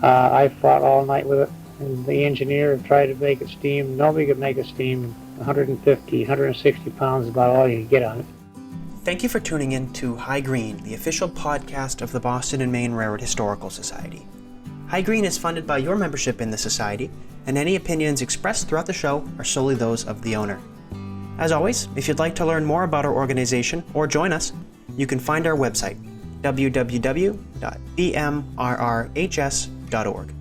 I fought all night with it, and the engineer tried to make it steam. Nobody could make it steam. 150, 160 pounds is about all you could get on it. Thank you for tuning in to High Green, the official podcast of the Boston and Maine Railroad Historical Society. High Green is funded by your membership in the Society, and any opinions expressed throughout the show are solely those of the owner. As always, if you'd like to learn more about our organization or join us, you can find our website, www.B&MRRHS.org.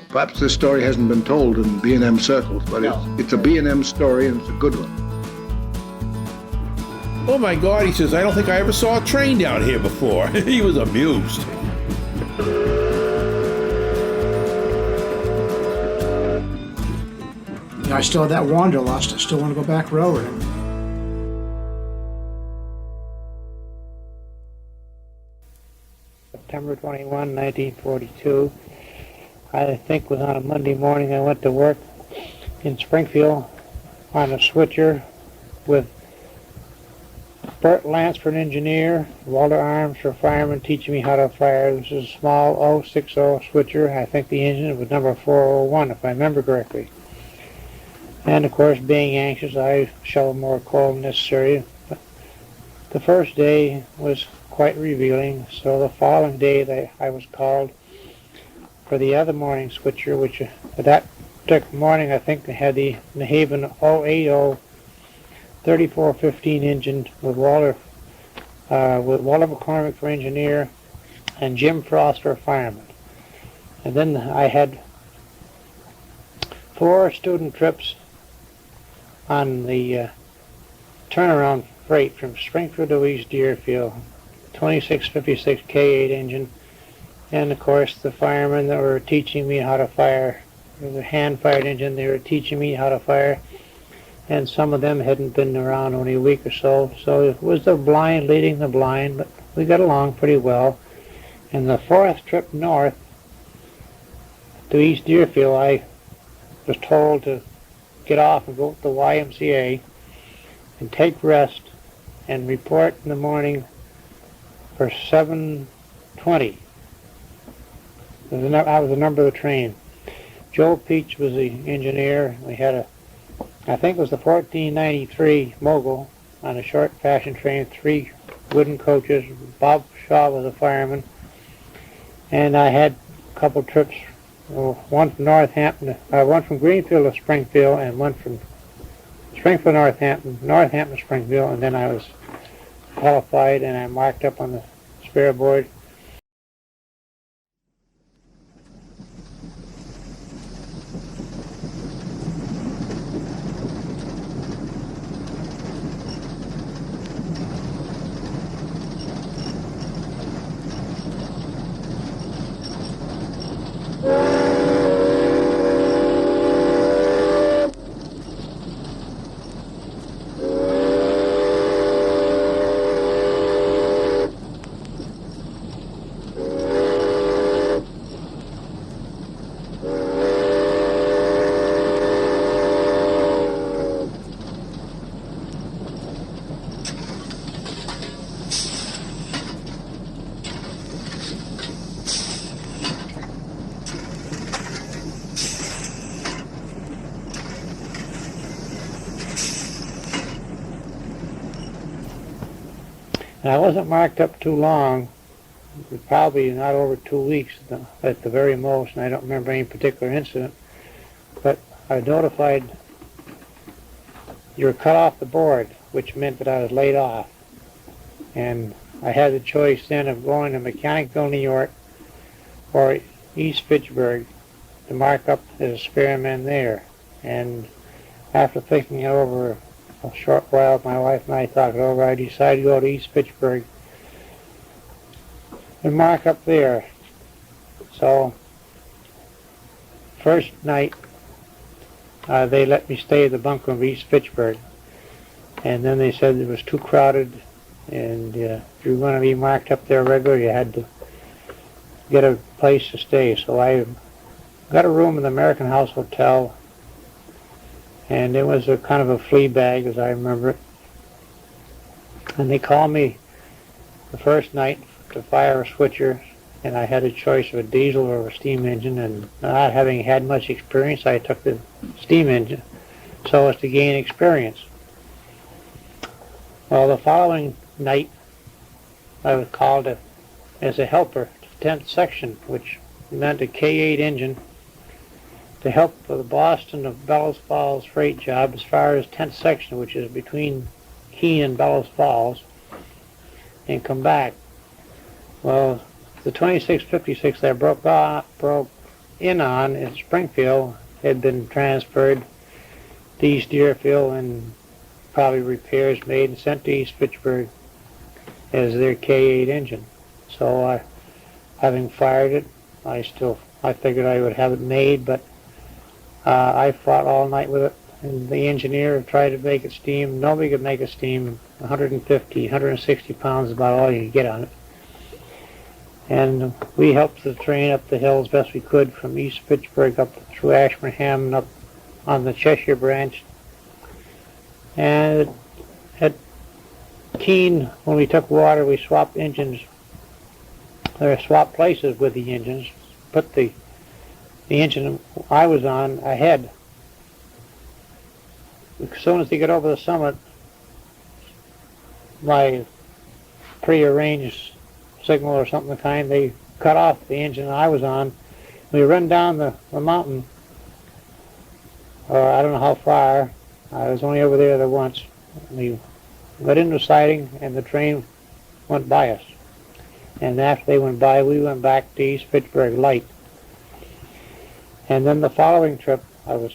Perhaps this story hasn't been told in B&M circles, but it's a B&M story and it's a good one. Oh my God, he says, I don't think I ever saw a train down here before. He was amused. I still have that wanderlust. I still want to go back railroading. September 21, 1942. I think it was on a Monday morning. I went to work in Springfield on a switcher with Bert Lance for an engineer, Walter Arms for fireman, teaching me how to fire. This is a small 060 switcher. I think the engine was number 401, if I remember correctly. And of course, being anxious, I shoveled more coal than necessary. But the first day was quite revealing, so the following day I was called for the other morning switcher, which that particular morning I think they had the New Haven 080 3415 engine with Walter McCormick for engineer and Jim Frost for fireman. And then I had 4 student trips on the turnaround freight from Springfield to East Deerfield, 2656 K8 engine, and of course the firemen that were teaching me how to fire. It was a hand-fired engine. They were teaching me how to fire, and some of them hadn't been around only a week or so, so it was the blind leading the blind, but we got along pretty well. And the 4th trip north to East Deerfield, I was told to get off and go to the YMCA and take rest and report in the morning for 7:20. That was the number of the train. Joe Peach was the engineer. We had I think it was the 1493 Mogul on a short fashion train, 3 wooden coaches. Bob Shaw was a fireman. And I had a couple trips, one from Northampton, one from Greenfield to Springfield, and one from Springfield, Northampton to Springfield, and then I was qualified and I marked up on the spare board. And I wasn't marked up too long, probably not over 2 weeks at the very most, and I don't remember any particular incident, but I notified you were cut off the board, which meant that I was laid off. And I had the choice then of going to Mechanicville, New York, or East Fitchburg to mark up as a spareman there. And after thinking it over a short while, my wife and I thought it over, I decided to go to East Fitchburg and mark up there. So, first night, they let me stay at the bunkroom of East Fitchburg. And then they said it was too crowded, and if you were going to be marked up there regular, you had to get a place to stay. So I got a room in the American House Hotel, And it was a kind of a flea bag, as I remember it. And they called me the first night to fire a switcher, and I had a choice of a diesel or a steam engine, and not having had much experience, I took the steam engine so as to gain experience. Well, the following night, I was called as a helper to 10th section, which meant a K8 engine, to help for the Boston to Bellows Falls freight job as far as 10th section, which is between Keene and Bellows Falls, and come back. Well, the 2656 that broke in on in Springfield had been transferred to East Deerfield and probably repairs made and sent to East Fitchburg as their K8 engine. So having fired it, I figured I would have it made, but I fought all night with it, and the engineer tried to make it steam. Nobody could make it steam. 150, 160 pounds is about all you could get on it. And we helped the train up the hill as best we could from East Fitchburg up through Ashburnham and up on the Cheshire branch. And at Keene, when we took water, we swapped engines, or swapped places with the engines, put the engine I was on ahead. As soon as they get over the summit, my prearranged signal or something of the kind, they cut off the engine I was on. We run down the mountain, or I don't know how far. I was only over there once. We got into siding, and the train went by us. And after they went by, we went back to East Fitchburg Light. And then the following trip, a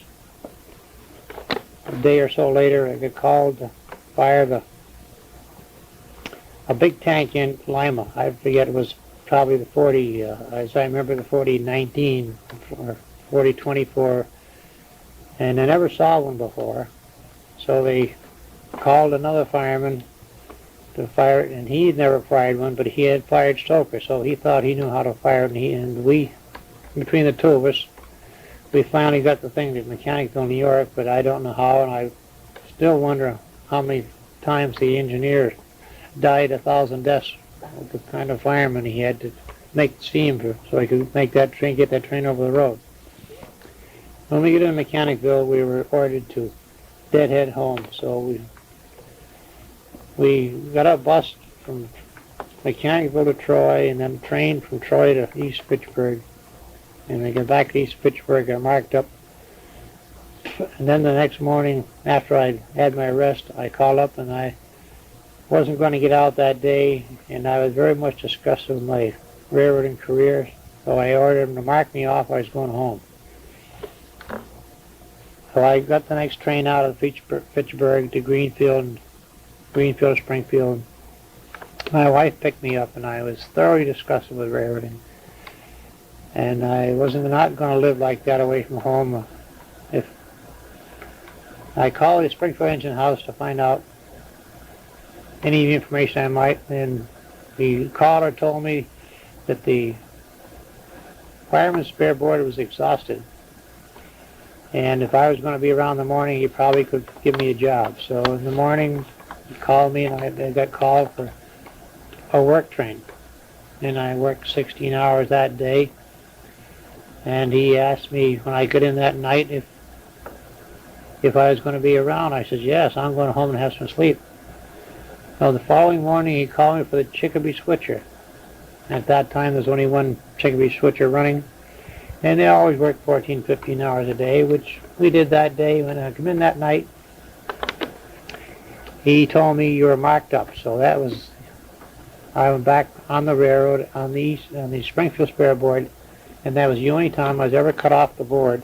day or so later, I got called to fire a big tank in Lima. I forget, it was probably the 40, as I remember, the 4019 or 4024. And I never saw one before. So they called another fireman to fire it, and he had never fired one, but he had fired stoker, so he thought he knew how to fire it, and we, between the two of us, we finally got the thing to Mechanicsville, New York, but I don't know how, and I still wonder how many times the engineer died 1,000 deaths with the kind of fireman he had to make steam for, so he could make that train, get that train over the road. When we get into Mechanicsville, we were ordered to deadhead home, so we got a bus from Mechanicsville to Troy, and then train from Troy to East Fitchburg. And we got back to East Fitchburg, got marked up. And then the next morning, after I had my rest, I called up, and I wasn't going to get out that day, and I was very much disgusted with my railroading career, so I ordered them to mark me off. I was going home. So I got the next train out of Fitchburg to Greenfield, Springfield. My wife picked me up, and I was thoroughly disgusted with railroading. And I wasn't not going to live like that away from home. If I called the Springfield Engine House to find out any information I might, and the caller told me that the fireman's spare board was exhausted. And if I was going to be around in the morning, he probably could give me a job. So in the morning, he called me, and I got called for a work train. And I worked 16 hours that day. And he asked me when I got in that night if I was going to be around. I said, yes, I'm going home and have some sleep. So the following morning, he called me for the Chicopee switcher. At that time, there's only one Chicopee switcher running. And they always work 14, 15 hours a day, which we did that day. When I come in that night, he told me you were marked up. So that was, I went back on the railroad on the Springfield spare board, and that was the only time I was ever cut off the board.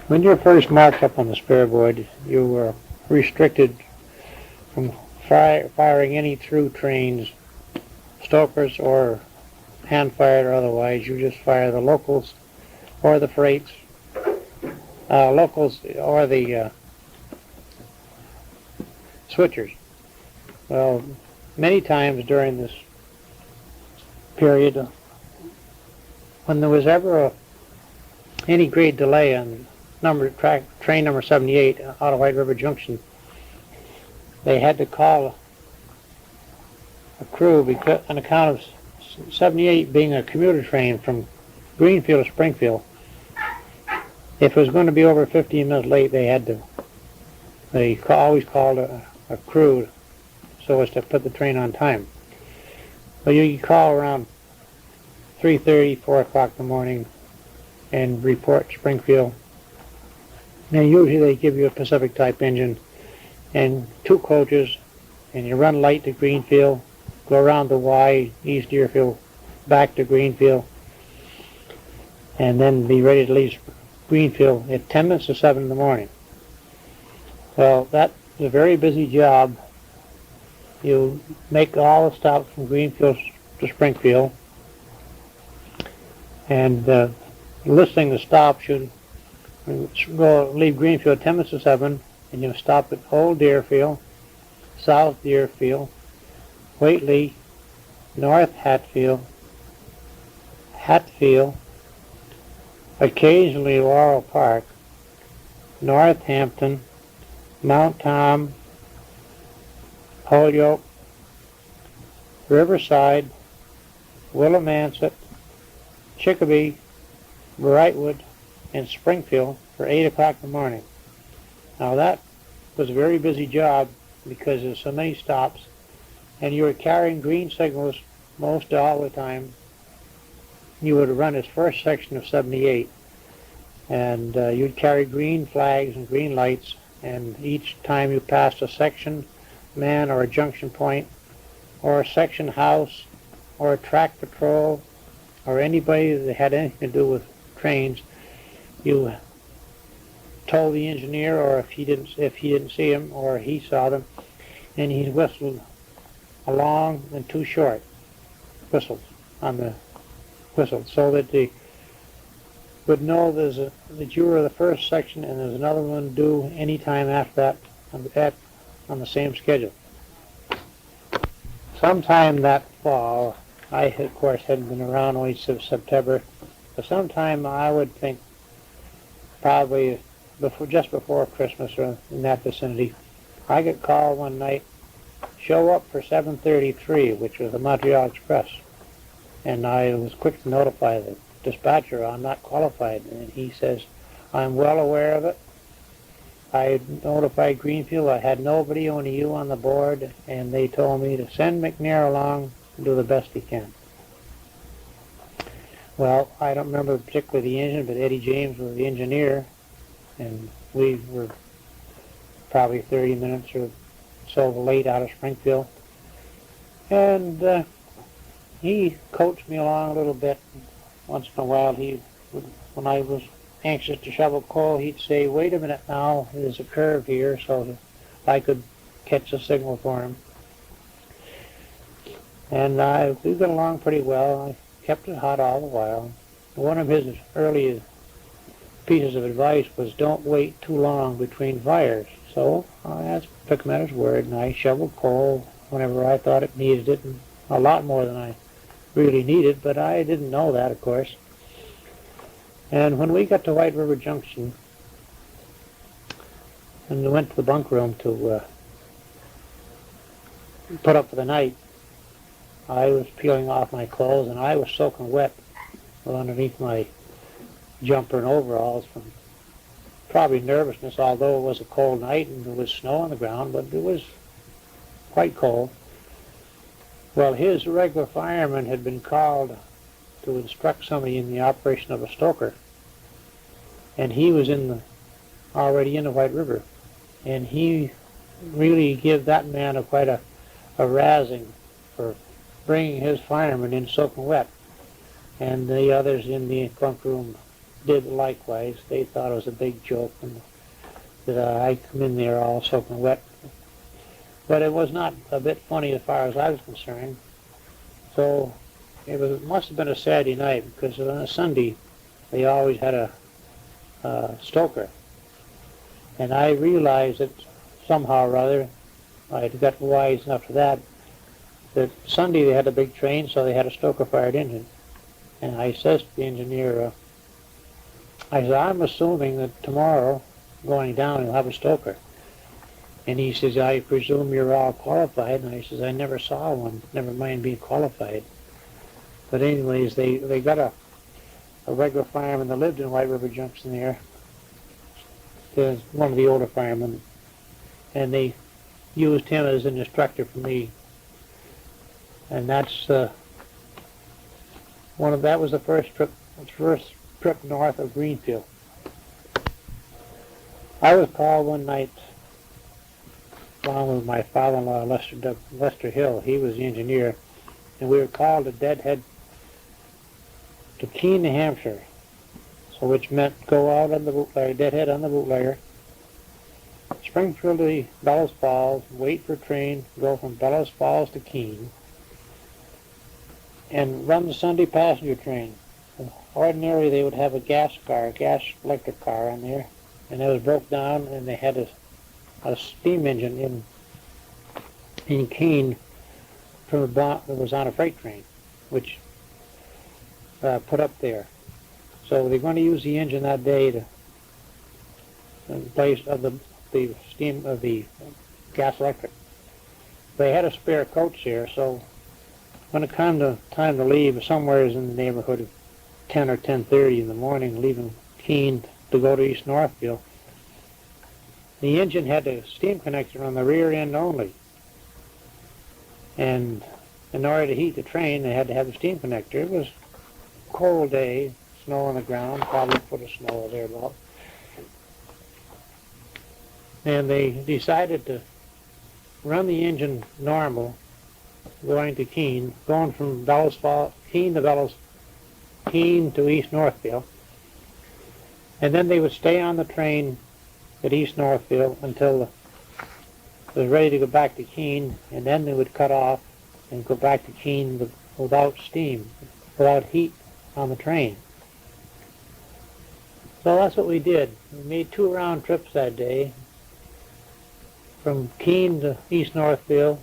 When you're first marked up on the spare board, you were restricted from firing any through trains, stokers or hand-fired or otherwise. You just fire the locals or the freights, locals or the switchers. Well, many times during this period, when there was ever any great delay on train number 78 out of White River Junction, they had to call a crew because on account of 78 being a commuter train from Greenfield to Springfield. If it was going to be over 15 minutes late, they always called a crew so as to put the train on time. So you call around 3:30, 4 o'clock in the morning and report Springfield. And usually they give you a Pacific type engine and 2 coaches, and you run light to Greenfield, go around the Y, East Deerfield, back to Greenfield, and then be ready to leave Greenfield at 10 minutes to 7 in the morning. Well, that's a very busy job. You make all the stops from Greenfield to Springfield, and listing the stops, you leave Greenfield 10 minutes to 7, and you stop at Old Deerfield, South Deerfield, Whately, North Hatfield, occasionally Laurel Park, Northampton, Mount Tom, Holyoke, Riverside, Willimantic, Chicopee, Brightwood, and Springfield for 8 o'clock in the morning. Now that was a very busy job because there's so many stops, and you were carrying green signals most all the time. You would run this first section of 78, and you'd carry green flags and green lights, and each time you passed a section man or a junction point or a section house or a track patrol or anybody that had anything to do with trains, you told the engineer, or if he didn't see him or he saw them, and he whistled a long and 2 short whistles on the whistle so that they would know that you were the first section and there's another one due any time after that on the same schedule. Sometime that fall, I of course hadn't been around only since September, but sometime I would think probably just before Christmas or in that vicinity, I got called one night, show up for 7:33, which was the Montreal Express. And I was quick to notify the dispatcher I'm not qualified, and he says, I'm well aware of it. I notified Greenfield, I had nobody, only you on the board, and they told me to send MacNair along and do the best he can. Well, I don't remember particularly the engine, but Eddie James was the engineer, and we were probably 30 minutes or so late out of Springfield. And he coached me along a little bit. Once in a while, when I was anxious to shovel coal, he'd say, wait a minute now, there's a curve here, so that I could catch a signal for him. And we got along pretty well. I kept it hot all the while. One of his early pieces of advice was don't wait too long between fires. So I took him at his word, and I shoveled coal whenever I thought it needed it, and a lot more than I really needed, but I didn't know that, of course. And when we got to White River Junction and we went to the bunk room to put up for the night, I was peeling off my clothes, and I was soaking wet underneath my jumper and overalls from probably nervousness, although it was a cold night and there was snow on the ground, but it was quite cold. Well, his regular fireman had been called to instruct somebody in the operation of a stoker, and he was already in the White River, and he really gave that man quite a razzing for bringing his fireman in soaking wet, and the others in the bunk room did likewise. They thought it was a big joke, and that I come in there all soaking wet. But it was not a bit funny as far as I was concerned. So it must have been a Saturday night, because on a Sunday they always had a stoker. And I realized that somehow or other, I had got wise enough to that Sunday they had a big train, so they had a stoker-fired engine. And I says to the engineer, I said, I'm assuming that tomorrow, going down, you'll have a stoker. And he says, I presume you're all qualified. And I says, I never saw one, never mind being qualified. But anyways, they got a regular fireman that lived in White River Junction there. There's one of the older firemen. And they used him as an instructor for me. And that's that was the first trip north of Greenfield. I was called one night along with my father-in-law, Lester Hill. He was the engineer, and we were called to Deadhead to Keene, New Hampshire, so which meant go out on the bootlegger, Deadhead on the bootlegger, Springfield to Bellows Falls, wait for a train, go from Bellows Falls to Keene, and run the Sunday passenger train. Ordinarily, they would have a gas electric car on there, and it was broke down, and they had a steam engine in Keene from that was on a freight train, which put up there. So they're going to use the engine that day to in place of the steam of the gas electric. They had a spare coach there, so when it came to time to leave, somewhere in the neighborhood of 10 or 10:30 in the morning, leaving Keene to go to East Northfield, the engine had a steam connector on the rear end only. And in order to heat the train, they had to have the steam connector. It was a cold day, snow on the ground, probably a foot of snow or thereabout. And they decided to run the engine normal, going to Keene, going from Keene to East Northfield. And then they would stay on the train at East Northfield until it was ready to go back to Keene, and then they would cut off and go back to Keene without steam, without heat on the train. So that's what we did. We made 2 round trips that day, from Keene to East Northfield,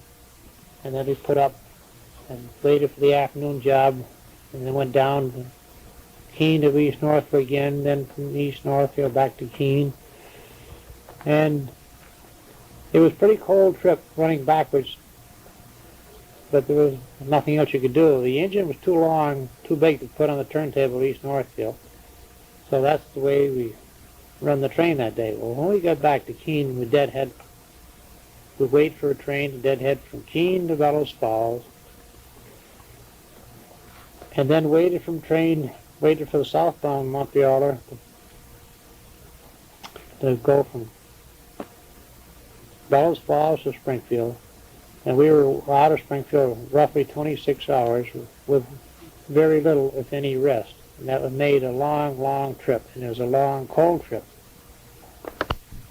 and then we put up and waited for the afternoon job, and then went down to Keene to East Northfield again, then from East Northfield back to Keene. And it was a pretty cold trip running backwards, but there was nothing else you could do. The engine was too long, too big to put on the turntable at East Northfield. So that's the way we run the train that day. Well, when we got back to Keene, we would wait for a train to Deadhead from Keene to Bellows Falls, and then waited for the southbound Montrealer to go from Bellows Falls to Springfield, and we were out of Springfield roughly 26 hours with very little, if any, rest. And that made a long, long trip, and it was a long, cold trip.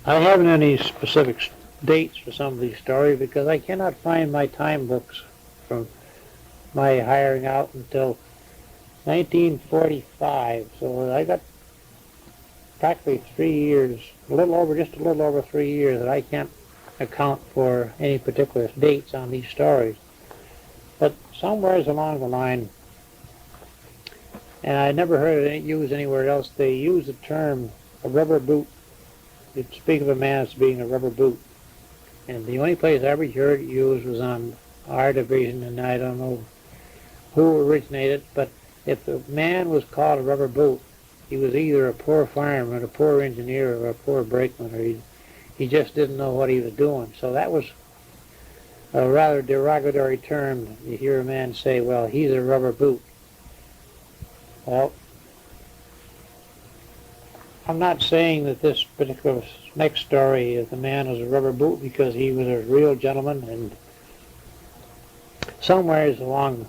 I haven't any specific dates for some of these stories because I cannot find my time books from my hiring out until 1945, so I got practically 3 years, just a little over 3 years that I can't account for any particular dates on these stories. But somewhere along the line, and I never heard it used anywhere else, they use the term a rubber boot. They speak of a man as being a rubber boot. And the only place I ever heard it used was on our division, and I don't know who originated, but if the man was called a rubber boot, he was either a poor fireman, a poor engineer, or a poor brakeman, or he just didn't know what he was doing. So that was a rather derogatory term. You hear a man say, well, he's a rubber boot. Well, I'm not saying that this particular next story, the man was a rubber boot because he was a real gentleman, and somewhere along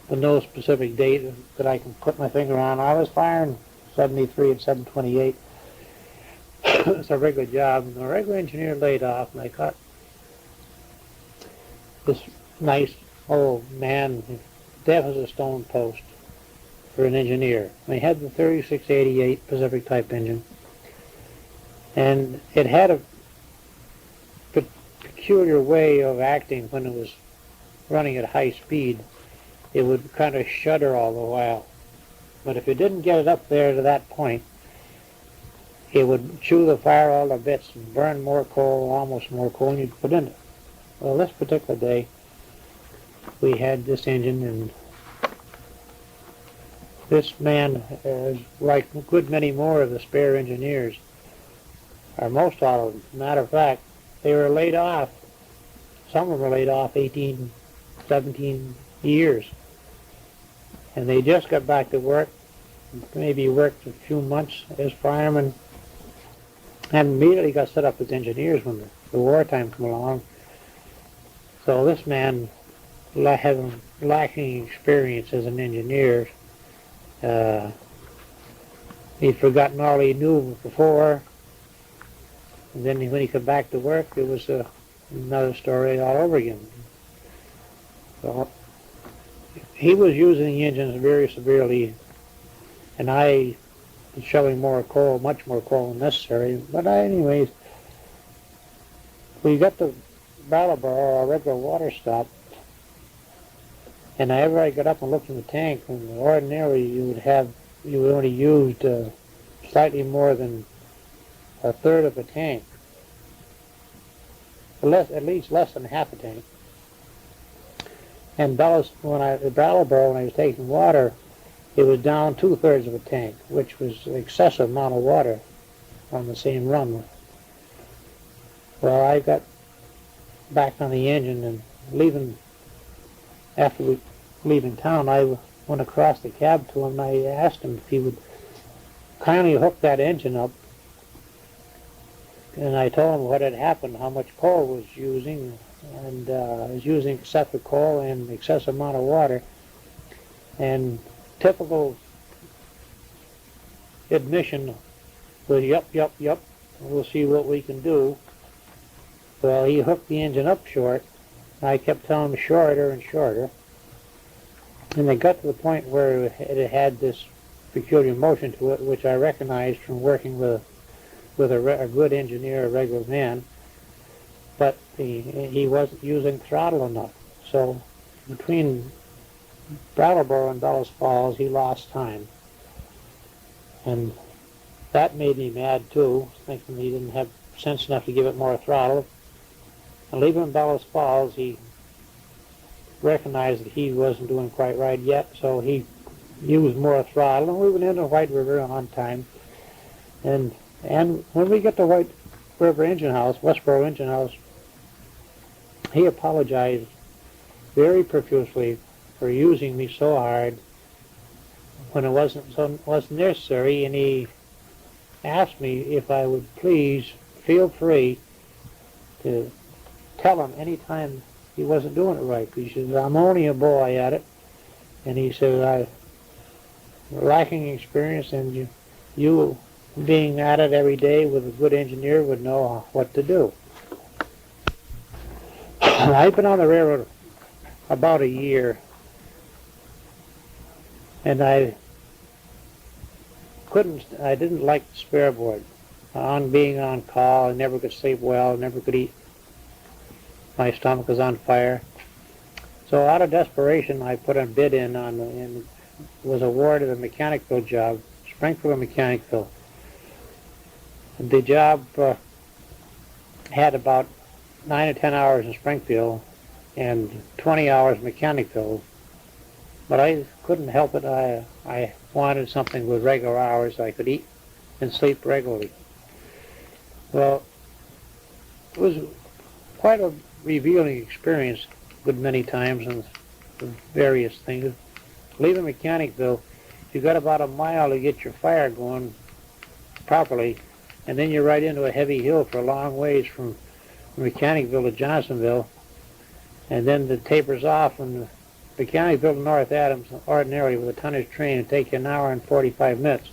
with no specific date that I can put my finger on, I was firing 73 and 728. It's a regular job, and the regular engineer laid off, and I got this nice old man, deaf as a stone post, for an engineer. And he had the 3688 Pacific type engine, and it had a peculiar way of acting when it was running at high speed. It would kind of shudder all the while. But if you didn't get it up there to that point, it would chew the fire all to bits and burn more coal, almost more coal than you'd put in it. Well, this particular day, we had this engine, and this man, like a good many more of the spare engineers, or most all of them, matter of fact, they were laid off. Some of them were laid off 18, 17 years. And they just got back to work, maybe worked a few months as firemen, and immediately got set up as engineers when the wartime came along. So this man, having lacking experience as an engineer, he'd forgotten all he knew before, and then when he came back to work, it was another story all over again. So he was using the engines very severely, and I was shoving more coal, much more coal than necessary. But anyways, we got to Brattleboro, our regular water stop, and whenever I got up and looked in the tank, and ordinarily you would only used slightly more than a third of a tank, at least less than half a tank. And at Brattleboro, when I was taking water, it was down 2/3 of a tank, which was an excessive amount of water on the same run. Well, I got back on the engine, and after leaving town, I went across the cab to him, and I asked him if he would kindly hook that engine up. And I told him what had happened, how much coal was using, and was using excessive coal and excessive amount of water. And typical admission was, yup, we'll see what we can do. Well, he hooked the engine up short, and I kept telling him shorter and shorter. And they got to the point where it had this peculiar motion to it, which I recognized from working with a good engineer, a regular man, but he wasn't using throttle enough. So between Brattleboro and Bellows Falls, he lost time. And that made me mad too, thinking he didn't have sense enough to give it more throttle. And leaving Bellows Falls, he recognized that he wasn't doing quite right yet, so he used more throttle, and we went into White River on time. And when we got to White River Engine House, Westboro Engine House, he apologized very profusely for using me so hard when it wasn't necessary, and he asked me if I would please feel free to tell him any time he wasn't doing it right. He says, I'm only a boy at it, and he said, I'm lacking experience, and you being at it every day with a good engineer would know what to do. I've been on the railroad about a year, and I didn't like the spare board. On being on call, I never could sleep well, never could eat. My stomach was on fire. So out of desperation, I put a bid in and was awarded a Mechanicville job, Springfield Mechanicville. The job had about 9 or 10 hours in Springfield and 20 hours in Mechanicville, but I couldn't help it. I wanted something with regular hours so I could eat and sleep regularly. Well, it was quite a revealing experience, a good many times, and various things. Leaving Mechanicville, you got about a mile to get your fire going properly, and then you're right into a heavy hill for a long ways from Mechanicville to Johnsonville, and then it tapers off, and Mechanicville to North Adams, ordinarily with a tonnage train, it'd take you an hour and 45 minutes.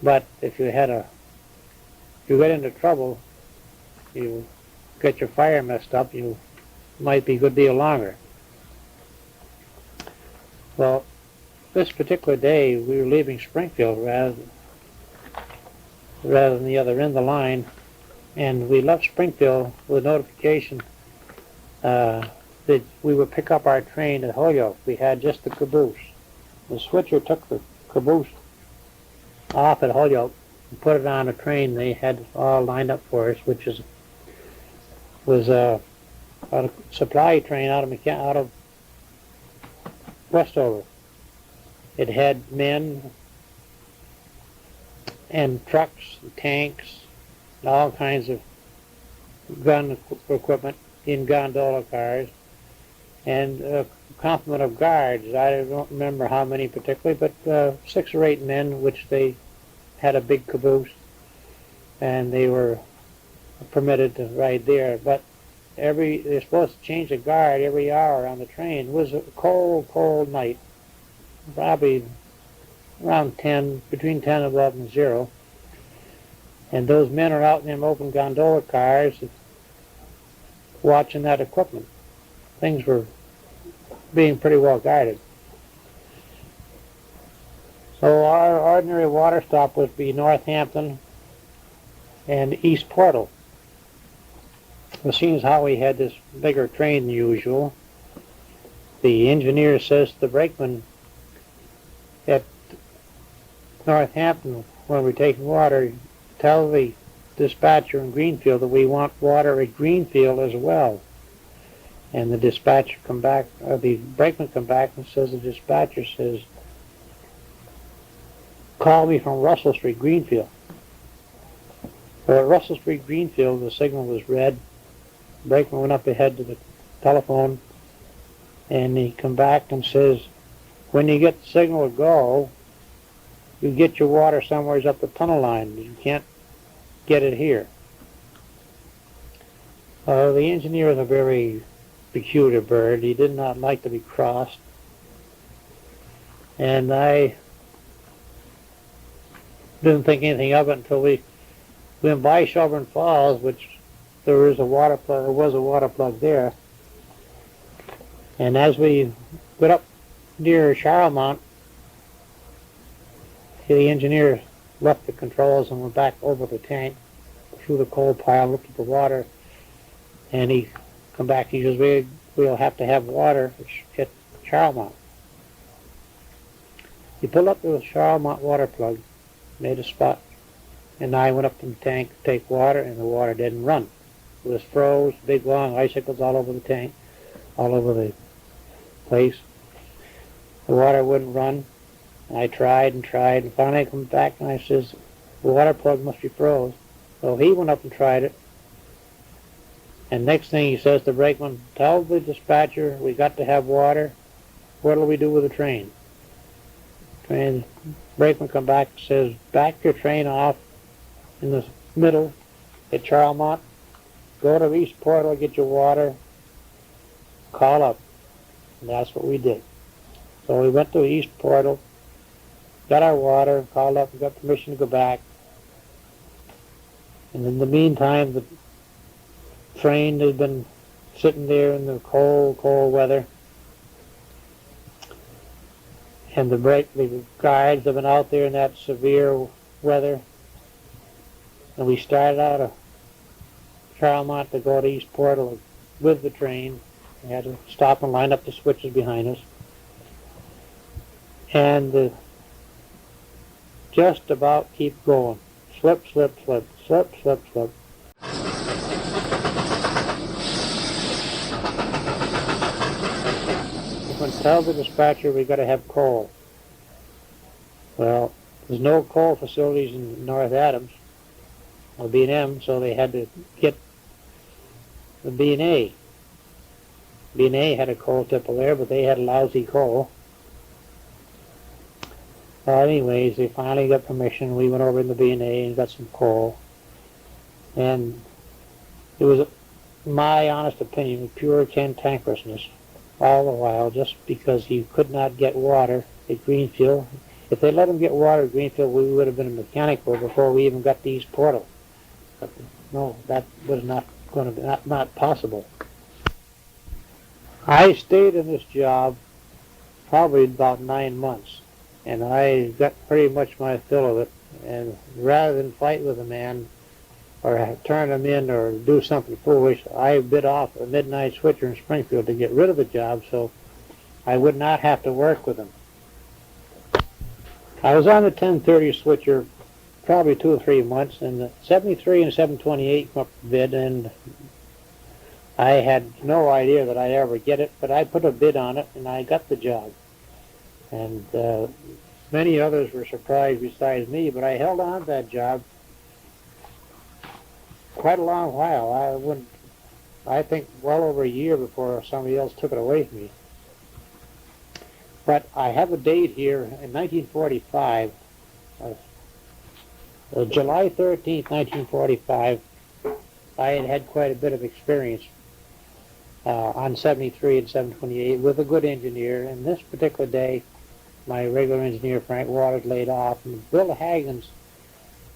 But if you get into trouble, you get your fire messed up, you might be a good deal longer. Well, this particular day we were leaving Springfield rather than the other end of the line, and we left Springfield with notification that we would pick up our train at Holyoke. We had just the caboose. The switcher took the caboose off at Holyoke and put it on a train they had all lined up for us, which was a supply train out of Westover. It had men and trucks and tanks and all kinds of gun equipment in gondola cars, and a complement of guards. I don't remember how many particularly, but 6 or 8 men, which they had a big caboose, and they were permitted to ride there. But they're supposed to change a guard every hour on the train. It was a cold, cold night, probably around 10, between 10 and 11 and 0. And those men are out in them open gondola cars watching that equipment. Things were being pretty well guarded. So our ordinary water stop would be Northampton and East Portal. It seems how we had this bigger train than usual. The engineer says to the brakeman at Northampton, when we're taking water, tell the dispatcher in Greenfield that we want water at Greenfield as well. And the dispatcher the brakeman come back and says, the dispatcher says, call me from Russell Street, Greenfield. So at Russell Street, Greenfield, the signal was red. The brakeman went up ahead to the telephone, and he come back and says, when you get the signal to go, you get your water somewhere up the tunnel line. You can't get it here. The engineer was a very peculiar bird. He did not like to be crossed. And I didn't think anything of it until we went by Shelburne Falls, which there was a water plug there. And as we went up near Charlemont, the engineer left the controls and went back over the tank through the coal pile, looked at the water, and he come back. He says, we'll have to have water at Charlemont. He pulled up the Charlemont water plug, made a spot, and I went up to the tank to take water, and the water didn't run. It was froze, big long icicles all over the tank, all over the place. The water wouldn't run. I tried and tried, and finally I come back and I says, the water plug must be froze. So he went up and tried it. And next thing he says to the brakeman, tell the dispatcher we got to have water. What'll we do with the train? Brakeman come back and says, back your train off in the middle at Charlemont. Go to East Portal, get your water, call up. And that's what we did. So we went to East Portal, got our water, called up and got permission to go back. And in the meantime, the train had been sitting there in the cold, cold weather. And the guards have been out there in that severe weather. And we started out of Charlemont to go to East Portal with the train. We had to stop and line up the switches behind us. And just about keep going. Slip, slip, slip, slip, slip, slip. When tell the dispatcher we got to have coal. Well, there's no coal facilities in North Adams or B&M, so they had to get the B&A. B&A had a coal tipple there, but they had lousy coal. Well, anyways, they finally got permission. We went over in the B&A and got some coal. And it was, my honest opinion, pure cantankerousness all the while, just because you could not get water at Greenfield. If they let him get water at Greenfield, we would have been a mechanical before we even got to East Portal. But no, that was not going to be not possible. I stayed in this job probably about 9 months, and I got pretty much my fill of it. And rather than fight with a man or turn him in or do something foolish, I bid off a midnight switcher in Springfield to get rid of the job so I would not have to work with him. I was on the 1030 switcher probably 2 or 3 months, and the 73 and 728 come up for bid, and I had no idea that I'd ever get it, but I put a bid on it, and I got the job. And many others were surprised besides me, but I held on to that job quite a long while. I think well over a year before somebody else took it away from me. But I have a date here in 1945, July 13th, 1945. I had quite a bit of experience on 73 and 728 with a good engineer, and this particular day my regular engineer Frank Waters laid off, and Bill Haggins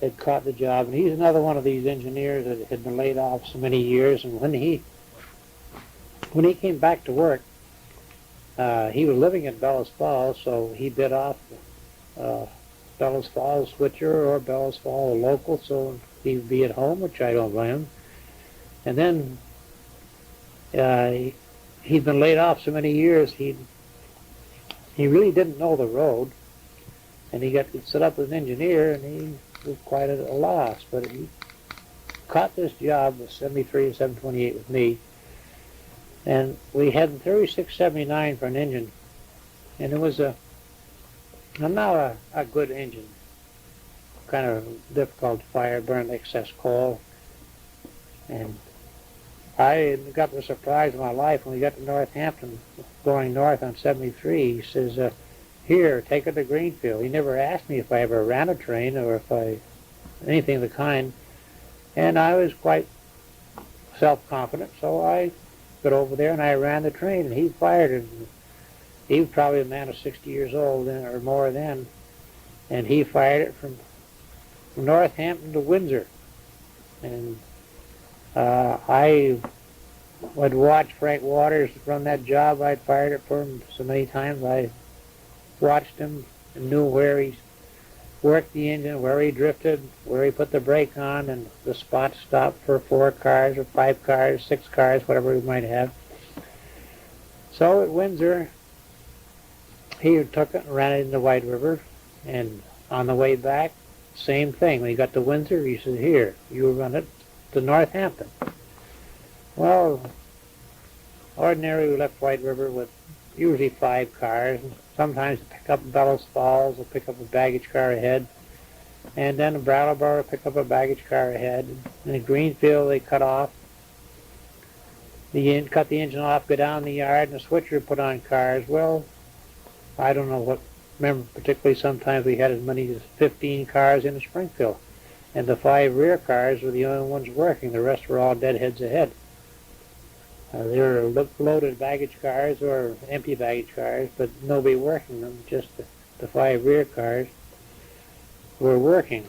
had caught the job, and he's another one of these engineers that had been laid off so many years. And when he came back to work, he was living in Bellows Falls, so he bid off Bellows Falls switcher or Bellows Falls local, so he'd be at home, which I don't blame him. And then he'd been laid off so many years, he really didn't know the road, and he got set up as an engineer, and he was quite at a loss. But he caught this job with 73 and 728 with me, and we had 3679 for an engine, and it was not a good engine, kind of difficult to fire, burned excess coal. And I got the surprise of my life when we got to Northampton, going north on 73. He says, here, take it to Greenfield. He never asked me if I ever ran a train or if anything of the kind. And I was quite self-confident, so I got over there and I ran the train, and he fired it. He was probably a man of 60 years old then, or more then, and he fired it from Northampton to Windsor. And I would watch Frank Waters run that job. I'd fired it for him so many times. I watched him and knew where he worked the engine, where he drifted, where he put the brake on, and the spot stopped for 4 cars or 5 cars, 6 cars, whatever he might have. So at Windsor, he took it and ran it into White River, and on the way back, same thing. When he got to Windsor, he said, here, you run it to Northampton. Well, ordinarily we left White River with usually 5 cars. Sometimes pick up Bellows Falls, or pick up a baggage car ahead, and then in Brattleboro pick up a baggage car ahead. And in Greenfield they cut the engine off, go down the yard, and the switcher put on cars. Well, I don't know what. Remember, particularly sometimes we had as many as 15 cars into Springfield, and the 5 rear cars were the only ones working. The rest were all deadheads ahead. They were loaded baggage cars or empty baggage cars, but nobody working them. Just the 5 rear cars were working.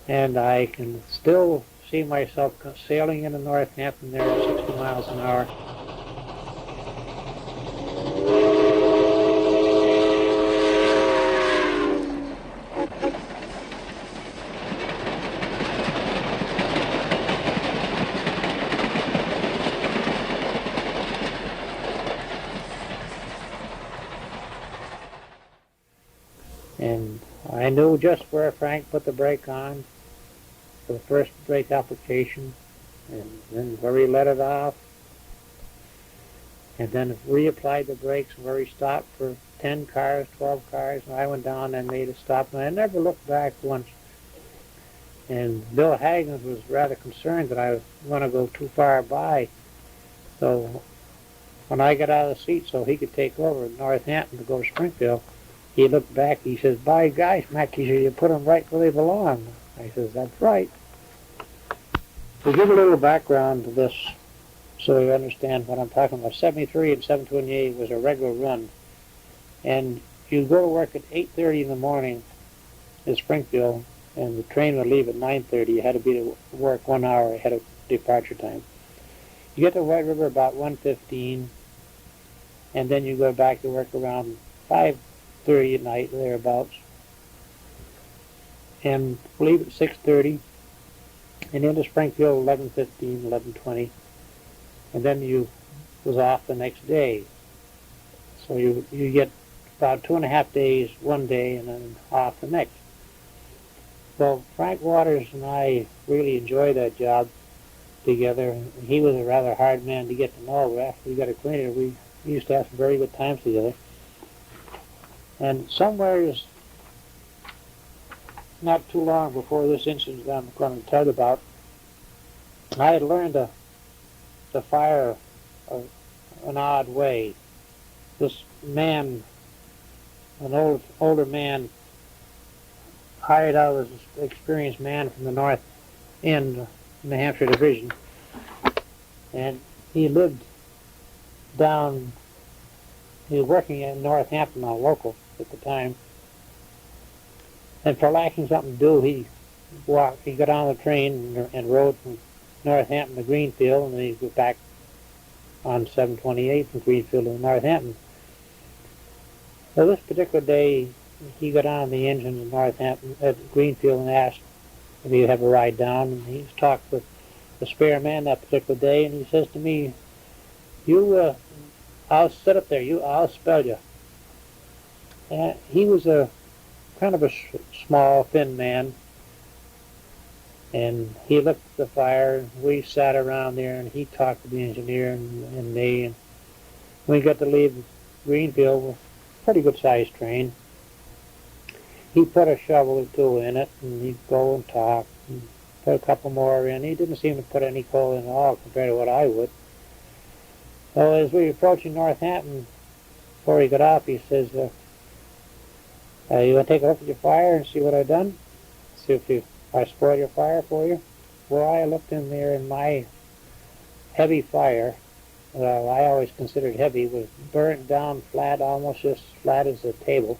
And I can still see myself sailing into Northampton there at 60 miles an hour. And I knew just where Frank put the brake on for the first brake application, and then where he let it off, and then reapplied the brakes where he stopped for 10 cars, 12 cars, and I went down and made a stop, and I never looked back once. And Bill Haggins was rather concerned that I was going to go too far by, so when I got out of the seat so he could take over at Northampton to go to Springfield, he looked back, he says, by gosh, Mac, he said, you put them right where they belong. I says, that's right. To give a little background to this so you understand what I'm talking about, 73 and 728 was a regular run. And you'd go to work at 8:30 in the morning in Springfield, and the train would leave at 9:30. You had to be to work 1 hour ahead of departure time. You get to White River about 1:15, and then you go back to work around 5:30 at night, thereabouts, and leave at 6:30, and into Springfield 11:15, 11:20, and then you was off the next day. So you get about 2.5 days one day and then off the next. Well, Frank Waters and I really enjoyed that job together. He was a rather hard man to get to know, but after we got acquainted, we used to have some very good times together. And somewheres not too long before this incident I'm going to tell you about, I had learned to fire an odd way. This man, an older man, hired out as an experienced man from the North End, New Hampshire Division, and he lived down, he was working in Northampton on local at the time, and for lacking something to do, he got on the train and rode from Northampton to Greenfield, and then he'd go back on 728 from Greenfield to Northampton. So this particular day, he got on the engine in Northampton at Greenfield and asked if he'd have a ride down, and he talked with the spare man that particular day, and he says to me, I'll sit up there, I'll spell you. And he was a kind of a small, thin man, and he looked at the fire, and we sat around there, and he talked to the engineer and me, and we got to leave Greenfield with a pretty good-sized train. He put a shovel or two in it, and he'd go and talk, and put a couple more in. He didn't seem to put any coal in at all compared to what I would. So as we were approaching Northampton, before he got off, he says, you want to take a look at your fire and see what I've done? See if I spoiled your fire for you? Well, I looked in there, and my heavy fire, I always considered heavy, was burnt down flat, almost as flat as a table,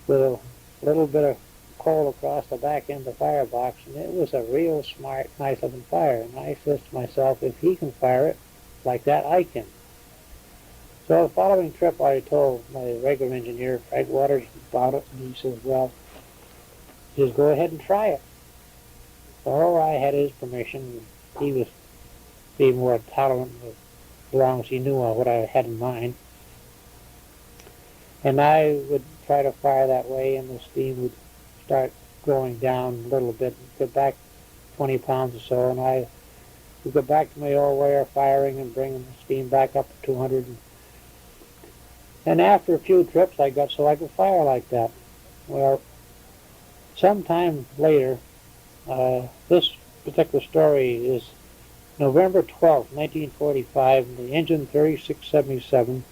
with a little bit of coal across the back end of the firebox, and it was a real smart, nice-looking fire. And I said to myself, if he can fire it like that, I can. So the following trip, I told my regular engineer, Frank Waters, about it, and he says, well, just go ahead and try it. So I had his permission. He was being more tolerant as long as he knew what I had in mind. And I would try to fire that way, and the steam would start going down a little bit, get back 20 pounds or so, and I would go back to my old way of firing and bringing the steam back up to 200. And after a few trips, I got so I could fire like that. Well, sometime later, this particular story is November 12th, 1945, the engine 3677,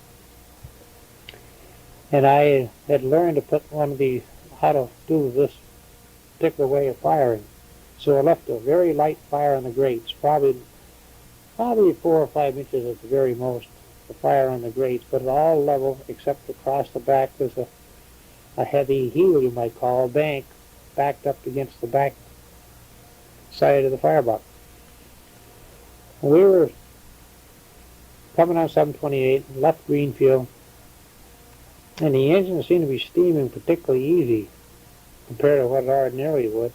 and I had learned to put how to do this particular way of firing. So I left a very light fire on the grates, probably 4 or 5 inches at the very most, the fire on the grates, but at all level except across the back was a heavy heel, you might call, a bank, backed up against the back side of the firebox. We were coming on 728, left Greenfield, and the engine seemed to be steaming particularly easy compared to what it ordinarily would.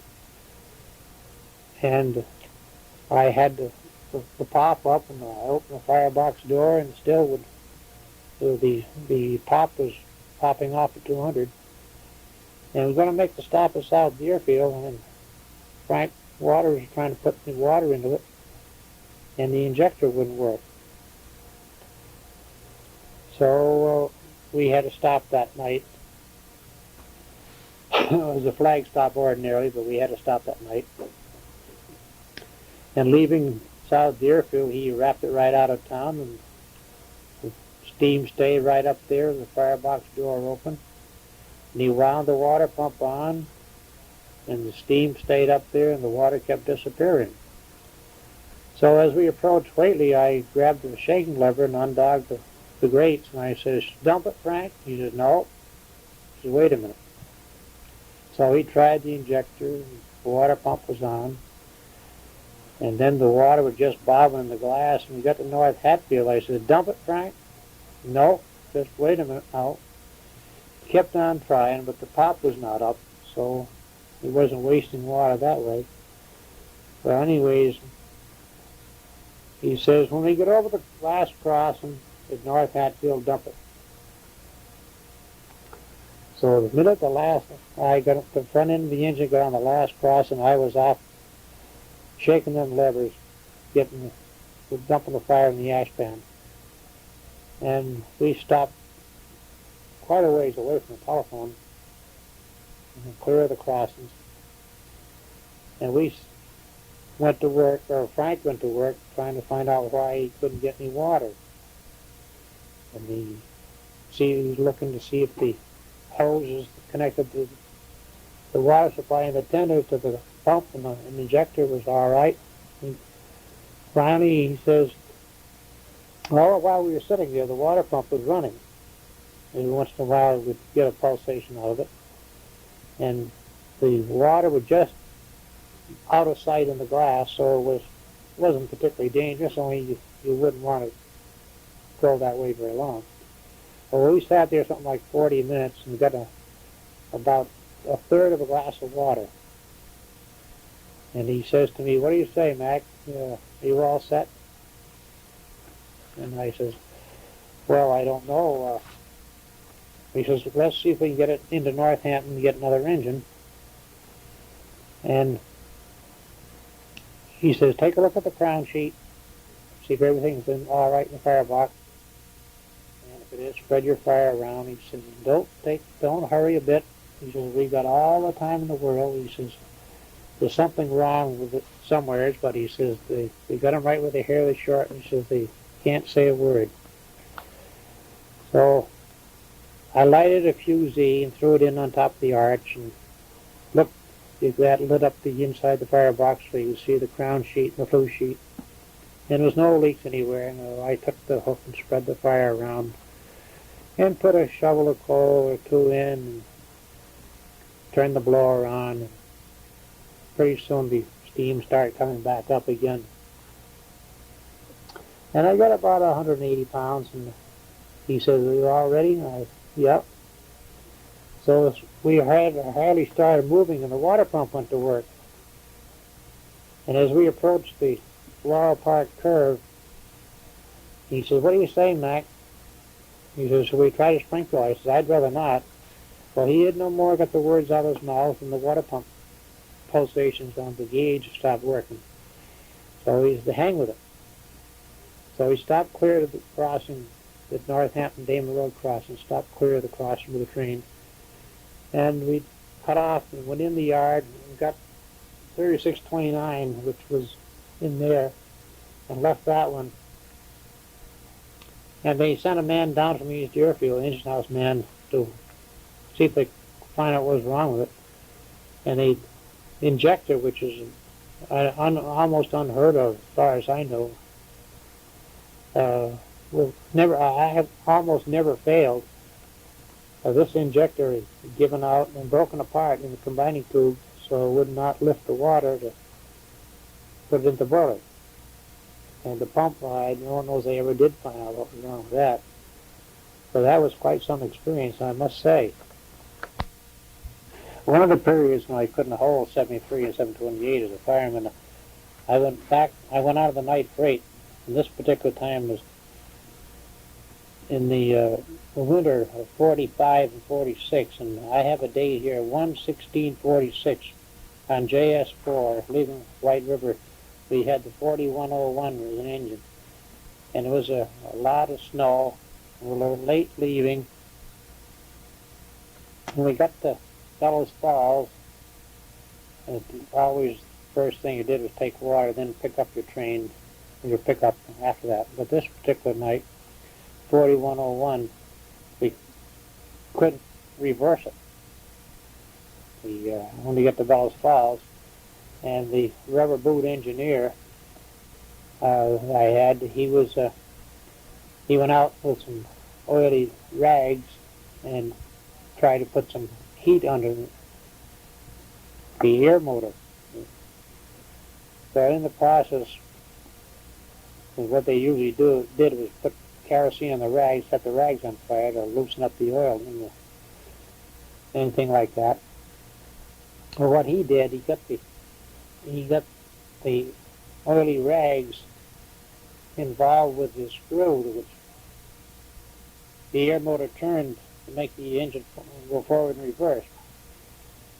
And I had the pop up, and I opened the firebox door, and still the pop was popping off at 200. And we were going to make the stop at South Deerfield, and Frank Waters was trying to put the water into it, and the injector wouldn't work. So we had to stop that night. It was a flag stop ordinarily, but we had to stop that night. And leaving South Deerfield, he wrapped it right out of town, and the steam stayed right up there, the firebox door open. And he wound the water pump on, and the steam stayed up there, and the water kept disappearing. So as we approached Whately, I grabbed the shaking lever and undogged the grates, and I says, dump it, Frank? He says, no. says, wait a minute. So he tried the injector, the water pump was on, and then the water was just bobbing in the glass, and we got to North Hatfield. I said, dump it, Frank? No, just wait a minute now. Kept on trying, but the pop was not up, so he wasn't wasting water that way. But anyways, he says, when we get over the last crossing at North Hatfield, dump it. So the minute I got up the front end of the engine, got on the last crossing, I was off shaking them levers, dumping the fire in the ash pan. And we stopped quite a ways away from the telephone, and clear of the crossings. And we went to work, or Frank went to work, trying to find out why he couldn't get any water. And he was looking to see if the hoses connected to the water supply and the tender to the pump and the injector was all right. And finally, he says, well, while we were sitting there, the water pump was running. And once in a while, we'd get a pulsation out of it. And the water was just out of sight in the glass, so it wasn't particularly dangerous, only you wouldn't want to go that way very long. Well, we sat there something like 40 minutes and got about a third of a glass of water. And he says to me, what do you say, Mac? Are you all set? And I says, well, I don't know. He says, let's see if we can get it into Northampton and get another engine. And he says, take a look at the crown sheet, see if everything's been all right in the firebox. And if it is, spread your fire around. He says, don't hurry a bit. He says, we've got all the time in the world. He says, there's something wrong with it somewhere, but he says, they got them right with their hair short, and he says, they can't say a word. So I lighted a fuse and threw it in on top of the arch, and looked, that lit up the inside the firebox so you could see the crown sheet and the flue sheet. And there was no leaks anywhere, and I took the hook and spread the fire around and put a shovel of coal or two in and turned the blower on. And pretty soon the steam started coming back up again. And I got about 180 pounds, and he says, are you all ready? And I, yep. So we had hardly started moving, and the water pump went to work. And as we approached the Laurel Park curve, he says, what do you say, Mac? He says, should we try to sprinkle? I says, I'd rather not. Well, he had no more got the words out of his mouth, and the water pump pulsations on the gauge stopped working. So he's to hang with it. So he stopped clear of the crossing, the Northampton Damon Road crossing, stopped clear of the crossing with the train. And we cut off and went in the yard and got 3629, which was in there, and left that one. And they sent a man down from East Deerfield, an engine house man, to see if they could find out what was wrong with it. And the injector, which is almost unheard of as far as I know, I have almost never failed. This injector is given out and broken apart in the combining tube, so it would not lift the water to put it into the boiler. And the pump, I don't know if they ever did find out what was wrong with that. So that was quite some experience, I must say. One of the periods when I couldn't hold 73 and 728 as a fireman, I went out of the night freight, and this particular time was in the winter of 45 and 46, and I have a date here, 1/16/46, on JS4, leaving White River. We had the 4101 as an engine, and it was a lot of snow. We were late leaving. When we got to Bellows Falls, and always the first thing you did was take water, then pick up your train, your pickup after that. But this particular night, 4101, we couldn't reverse it. We only got to Bellows Falls, and the rubber boot engineer I had, he went out with some oily rags and try to put some heat under the air motor. So in the process, what they usually did was put kerosene on the rags, set the rags on fire to loosen up the oil, anything like that. Well, what he did, he got the oily rags involved with the screw, which the air motor turned to make the engine go forward and reverse.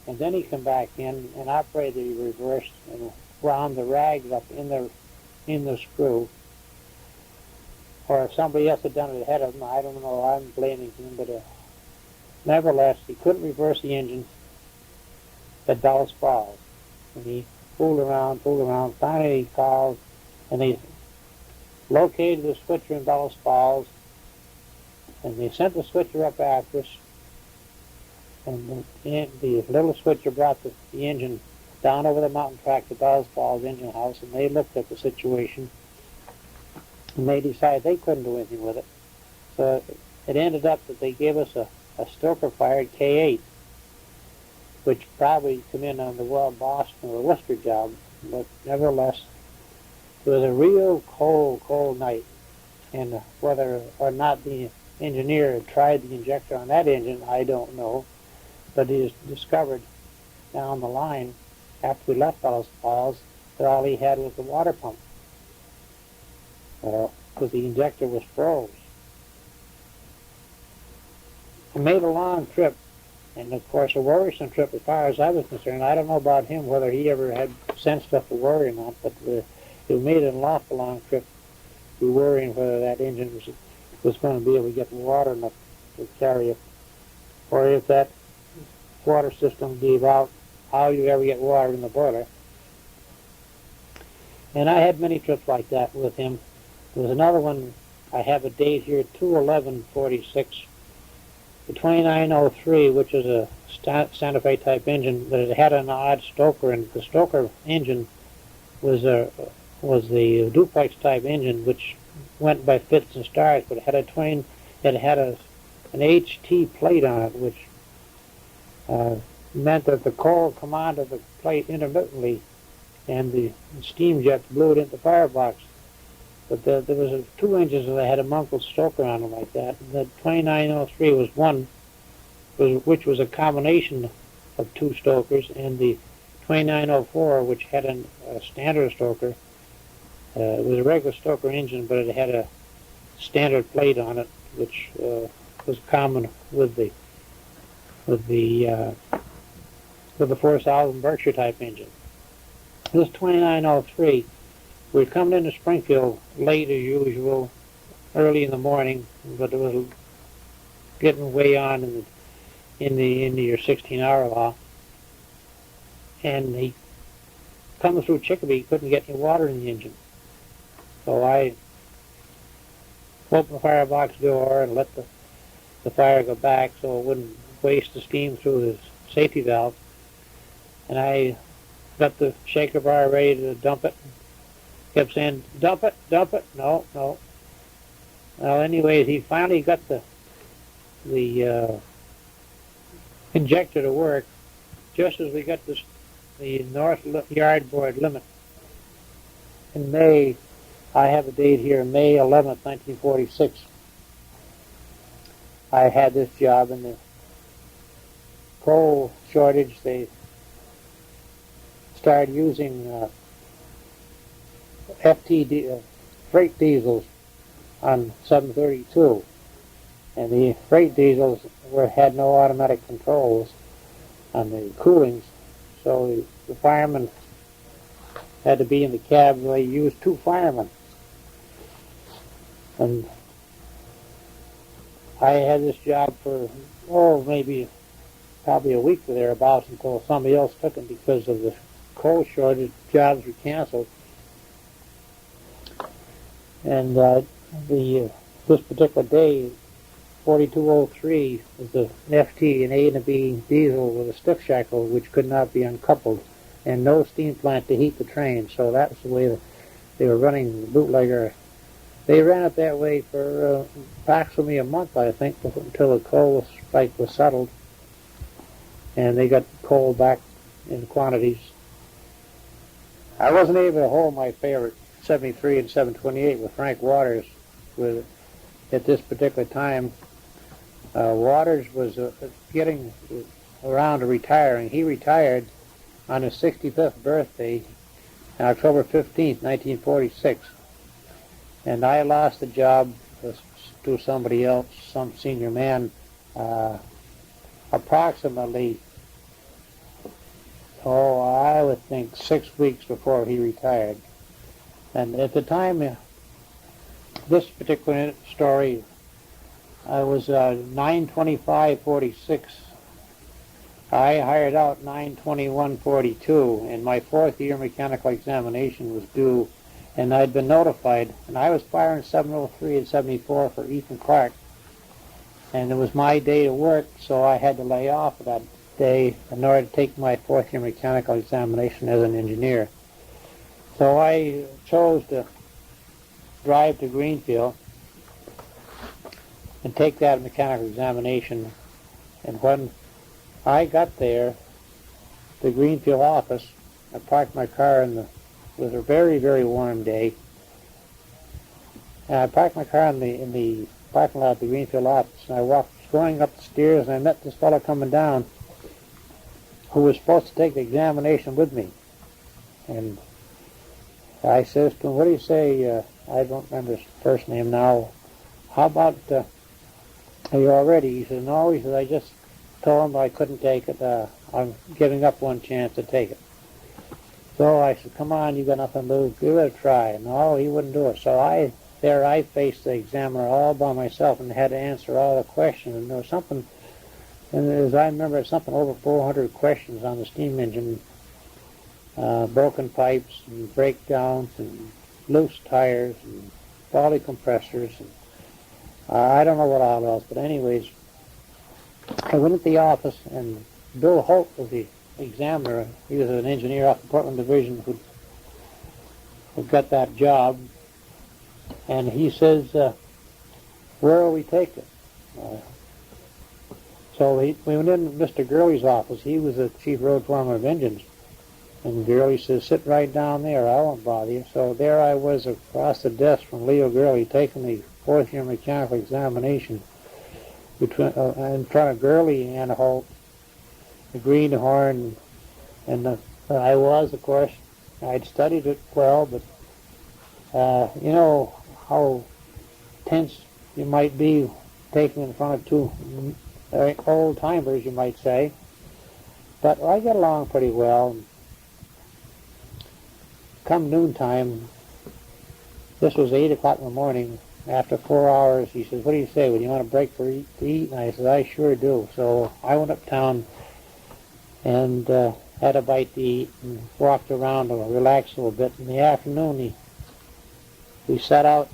And then he come back in and operated the reverse and wound the rags up in the screw. Or if somebody else had done it ahead of him, I don't know, I'm blaming him, but nevertheless, he couldn't reverse the engine at Dulles Falls. And he fooled around, finally he called, and they located the switcher in Dulles Falls, and they sent the switcher up after us, and the little switcher brought the engine down over the mountain track to Dulles Falls engine house, and they looked at the situation, and they decided they couldn't do anything with it. So it ended up that they gave us a stoker-fired K8, which probably come in on the Boston or Worcester job, but nevertheless, it was a real cold night, and whether or not the engineer had tried the injector on that engine, I don't know, but he discovered down the line, after we left Dulles Falls, that all he had was the water pump, because the injector was froze. I made a long trip, and of course a worrisome trip as far as I was concerned. I don't know about him, whether he ever had sensed stuff to worry or not, but it made an awful long trip to be worrying whether that engine was going to be able to get water enough to carry it, or if that water system gave out, how you ever get water in the boiler. And I had many trips like that with him. There was another one, I have a date here, 2/11/46, the 2903, which is a Santa Fe type engine, but it had an odd stoker, and the stoker engine was the duplex type engine, which went by fits and starts, but it had an HT plate on it, which meant that the coal come onto the plate intermittently, and the steam jets blew it into the firebox. But there was 2 engines that had a Munkle stoker on them like that. And the 2903 was one, which was a combination of 2 stokers, and the 2904, which had a standard stoker. It was a regular stoker engine, but it had a standard plate on it, which was common with the 4000 Berkshire type engine. This 2903, we were coming into Springfield late as usual, early in the morning, but it was getting way on into your 16-hour law. And he coming through Chicopee, couldn't get any water in the engine. So I opened the firebox door and let the fire go back so it wouldn't waste the steam through the safety valve. And I got the shaker bar ready to dump it. Kept saying, dump it. No. Well, anyways, he finally got the injector to work just as we got the north yard board limit. In May, I have a date here, May 11th, 1946. I had this job in the coal shortage. They started using freight diesels on 732, and the freight diesels had no automatic controls on the coolings, so the firemen had to be in the cab, and they used 2 firemen. And I had this job for probably a week or thereabouts until somebody else took it because of the coal shortage. Jobs were canceled. And this particular day, 4203 was the FT, an A and a B diesel with a stiff shackle which could not be uncoupled, and no steam plant to heat the train. So that was the way that they were running the bootlegger. They ran it that way for approximately a month, I think, until the coal strike was settled. and they got coal back in quantities. I wasn't able to hold my favorite 73 and 728 with Frank Waters at this particular time. Waters was getting around to retiring. He retired on his 65th birthday on October 15th, 1946. And I lost the job to somebody else, some senior man, approximately, I would think 6 weeks before he retired. And at the time, this particular story, I was 9/25/46. I hired out 9/21/42, and my fourth year mechanical examination was due, and I'd been notified, and I was firing 703 and 74 for Ethan Clark, and it was my day to work, so I had to lay off that day in order to take my fourth year mechanical examination as an engineer. So I chose to drive to Greenfield and take that mechanical examination. And when I got there, the Greenfield office, I parked my car it was a very, very warm day. And I parked my car in the parking lot of the Greenfield office, and I walked going up the stairs, and I met this fellow coming down who was supposed to take the examination with me. And I says to him, what do you say, I don't remember his first name now, how about, are you all ready? He said, no. He said, I just told him I couldn't take it. I'm giving up one chance to take it. So I said, come on, you got nothing to lose. Give it a try. No, he wouldn't do it. So I faced the examiner all by myself and had to answer all the questions. And there was something, and as I remember, something over 400 questions on the steam engine, broken pipes and breakdowns and loose tires and faulty compressors. And, I don't know what all else, but anyways, I went into the office, and Bill Holt was the examiner. He was an engineer off the Portland Division who got that job. And he says, where will we take it? So we went in Mr. Gurley's office. He was the chief road foreman of engines. And Gurley says, sit right down there. I won't bother you. So there I was across the desk from Leo Gurley taking the fourth year mechanical examination in front of Gurley and Holt, the Greenhorn, and I was, of course, I'd studied it well, but you know how tense you might be taking in front of two old-timers, you might say. But I got along pretty well. Come noontime, this was 8 o'clock in the morning, after 4 hours, he says, what do you say, would you want a break to eat? And I said, I sure do. So I went uptown and had a bite to eat and walked around to relax a little bit. In the afternoon, we sat out.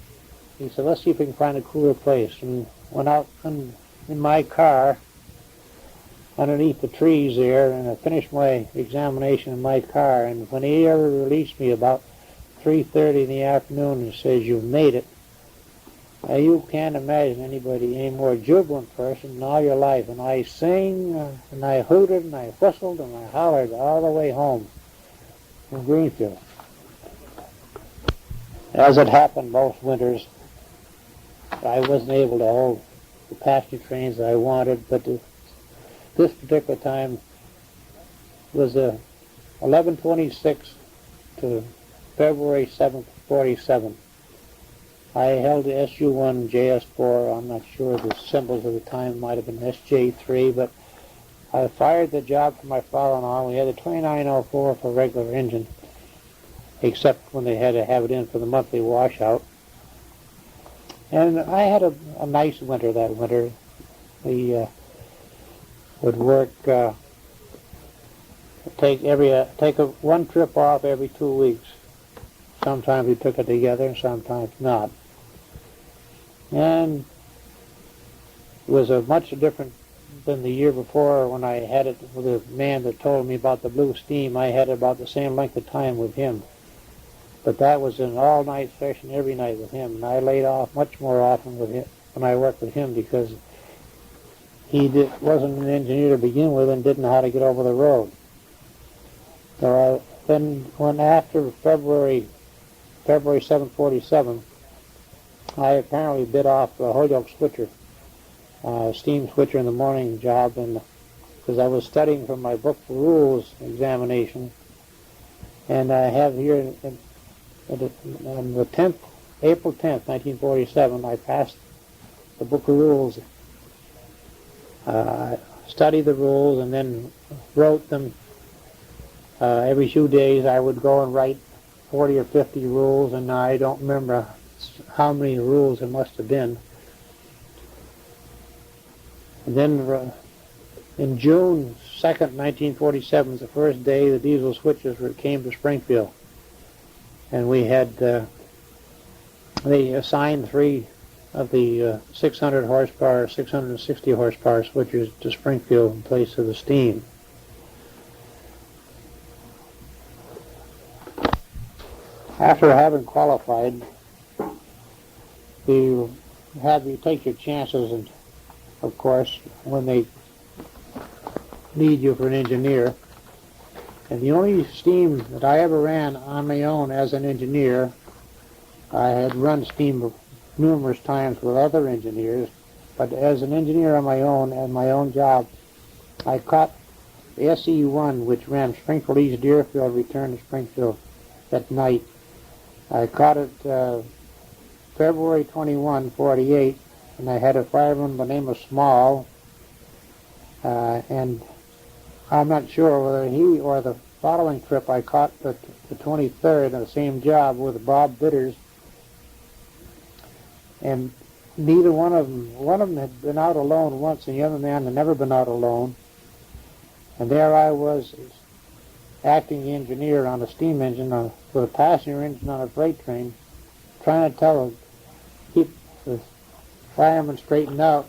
He said, let's see if we can find a cooler place. And went out in my car underneath the trees there, and I finished my examination in my car. And when he ever released me about 3:30 in the afternoon and says, you've made it, you can't imagine anybody any more jubilant person in all your life. And I sang, and I hooted, and I whistled, and I hollered all the way home from Greenfield. As it happened most winters, I wasn't able to hold the passenger trains that I wanted, but this particular time was 11/26 to February 7th, 47. I held the SU-1 JS-4. I'm not sure the symbols of the time might have been SJ-3, but I fired the job for my father-in-law. We had a 2904 for regular engine, except when they had to have it in for the monthly washout. And I had a nice winter that winter. We would work, take one trip off every 2 weeks. Sometimes we took it together, and sometimes not. And it was a much different than the year before when I had it with a man that told me about the blue steam. I had about the same length of time with him. But that was an all-night session every night with him, and I laid off much more often with him when I worked with him, because wasn't an engineer to begin with and didn't know how to get over the road. So then when after February 747, I apparently bit off the Holyoke switcher, steam switcher in the morning job, and because I was studying for my book of rules examination, and I have here on the 10th, April 10th, 1947, I passed the book of rules. Studied the rules and then wrote them. Every few days I would go and write 40 or 50 rules, and I don't remember how many rules it must have been. And then in June 2nd, 1947, was the first day the diesel switches came to Springfield. And we had, they assigned 3 of the 600 horsepower, 660 horsepower switchers to Springfield in place of the steam. After having qualified, you take your chances, and of course, when they need you for an engineer. And the only steam that I ever ran on my own as an engineer, I had run steam numerous times with other engineers, but as an engineer on my own, and my own job, I caught the SE1, which ran Springfield East Deerfield, return to Springfield that night. I caught it February 21, 48, and I had a fireman by the name of Small, and I'm not sure whether he or the following trip I caught the 23rd on the same job with Bob Bitters, and neither one of them had been out alone once, and the other man had never been out alone. And there I was, acting engineer on a steam engine with a passenger engine on a freight train, trying to keep the fireman straightened out.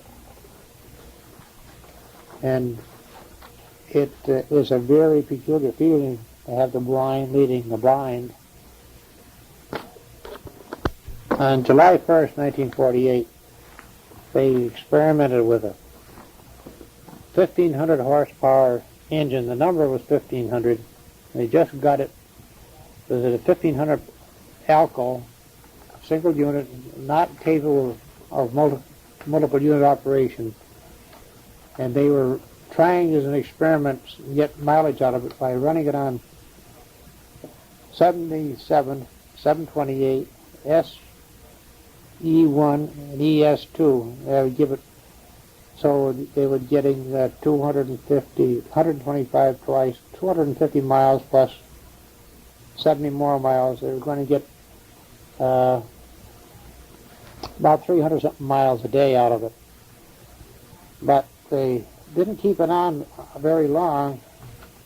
And it is a very peculiar feeling to have the blind leading the blind. On July 1st, 1948, they experimented with a 1,500 horsepower engine. The number was 1,500. They just got it. It was a 1,500 Alco, single unit, not capable of multiple unit operation. And they were trying as an experiment to get mileage out of it by running it on 77, 728, SE1, and ES2. They would give it, so they were getting 125 twice, 250 miles plus 70 more miles. They were going to get about 300 something miles a day out of it. But they didn't keep it on very long.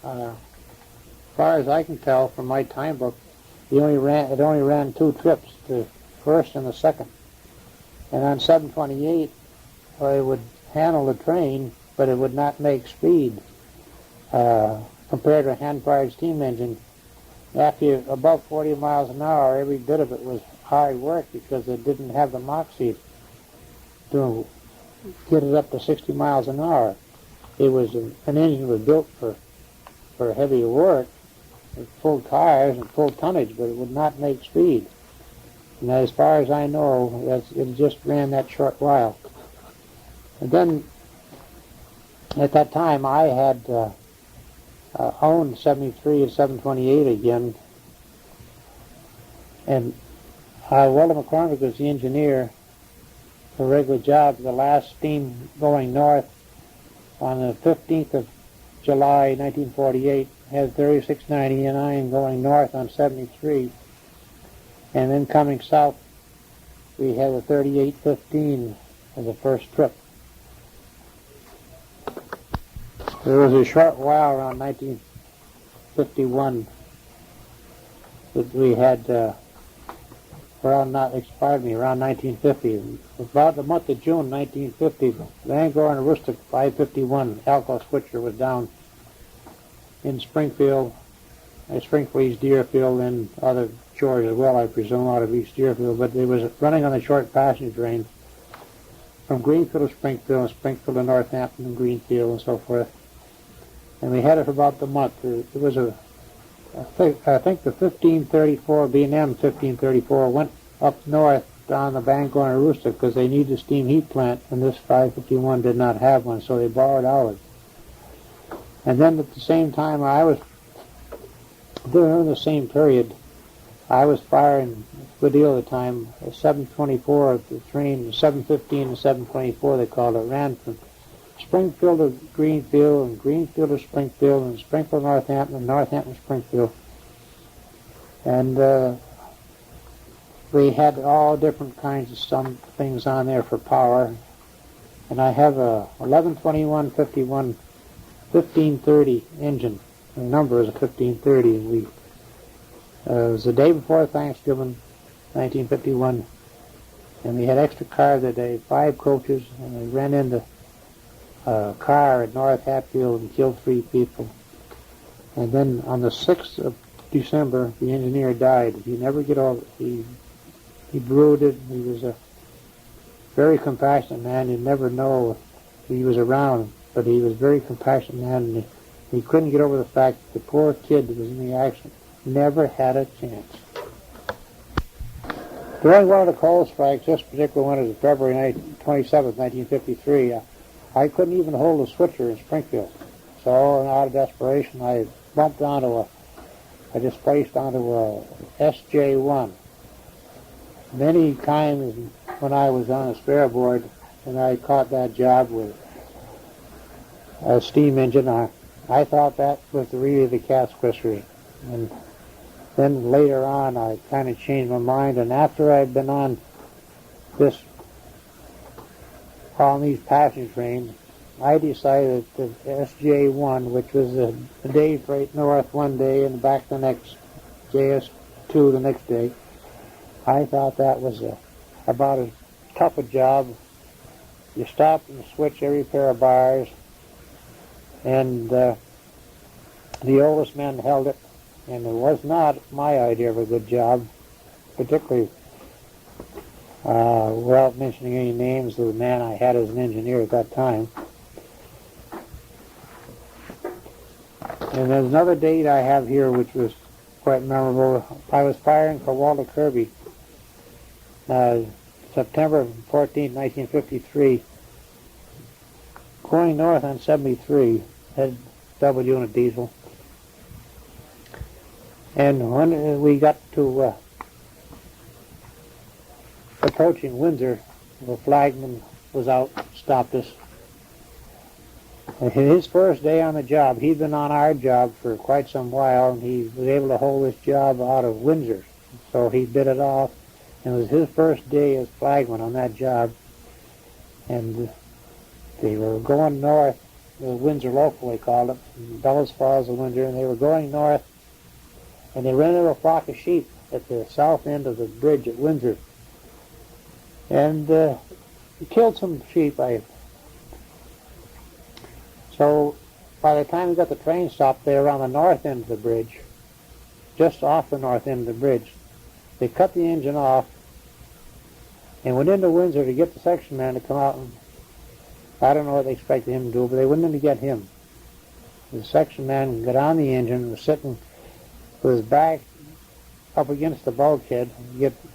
As far as I can tell from my time book, it only ran 2 trips, the first and the second. And on 728, it would handle the train, but it would not make speed compared to a hand-fired steam engine. After you're above 40 miles an hour, every bit of it was hard work because it didn't have the moxie to get it up to 60 miles an hour. It was an engine was built for heavy work, with full tires and full tonnage, but it would not make speed. And as far as I know, it just ran that short while. And then, at that time, I had owned 73 and 728 again, and Walter McCormick was the engineer for a regular job. The last steam going north on the 15th of July, 1948, had 3699 going north on 73, and then coming south, we had a 3815 as the first trip. There was a short while around 1951 that we had, around 1950. About the month of June 1950, the Anglo and Aroostook 551 Alco switcher was down in Springfield, Springfield East Deerfield, and other shores as well, I presume, out of East Deerfield, but it was running on the short passenger train. from Greenfield to Springfield, and Springfield to Northampton and Greenfield and so forth. And we had it for about the month. It was I think the 1534, B&M 1534 went up north down the Bangor and Aroostook because they needed a steam heat plant, and this 551 did not have one, so they borrowed ours. And then at the same time, during the same period, I was firing a good deal of the time. 724, the train, 715 and 724, they called it, ran from Springfield to Greenfield, and Greenfield to Springfield, and Springfield to Northampton, and Northampton to Springfield. And we had all different kinds of some things on there for power. And I have a 112151 1530 engine. The number is a 1530. It was the day before Thanksgiving, 1951, and we had extra cars that day, 5 coaches, and we ran into a car at North Hatfield and killed 3 people. And then on the 6th of December, the engineer died. He never get over. He brooded. He was a very compassionate man. You'd never know if he was around, but he was a very compassionate man, and he couldn't get over the fact that the poor kid that was in the accident never had a chance. During one of the coal strikes, this particular one was February 27th, 1953, I couldn't even hold a switcher in Springfield. So, out of desperation, I displaced onto a SJ1. Many times when I was on a spare board and I caught that job with a steam engine, I thought that was really the cat's whiskers. And then later on, I kind of changed my mind, and after I'd been on these passenger trains, I decided that SJ1, which was a day freight north one day and back the next, JS2 the next day, I thought that was about as tough a job. You stop and switch every pair of bars, and the oldest men held it, and it was not my idea of a good job, particularly without mentioning any names of the man I had as an engineer at that time. And there's another date I have here which was quite memorable. I was firing for Walter Kirby, September 14, 1953, going north on 73, had double unit diesel. And when we got to approaching Windsor, the flagman was out, stopped us. And his first day on the job, he'd been on our job for quite some while, and he was able to hold this job out of Windsor. So he bid it off, and it was his first day as flagman on that job. And they were going north, the Windsor local they called it, Bellows Falls of Windsor, and they were going north, and they ran into a flock of sheep at the south end of the bridge at Windsor. And he killed some sheep. So by the time we got the train stopped, they were on the north end of the bridge, just off the north end of the bridge. They cut the engine off and went into Windsor to get the section man to come out. And I don't know what they expected him to do, but they went in to get him. The section man got on the engine and was sitting with his back up against the bulkhead,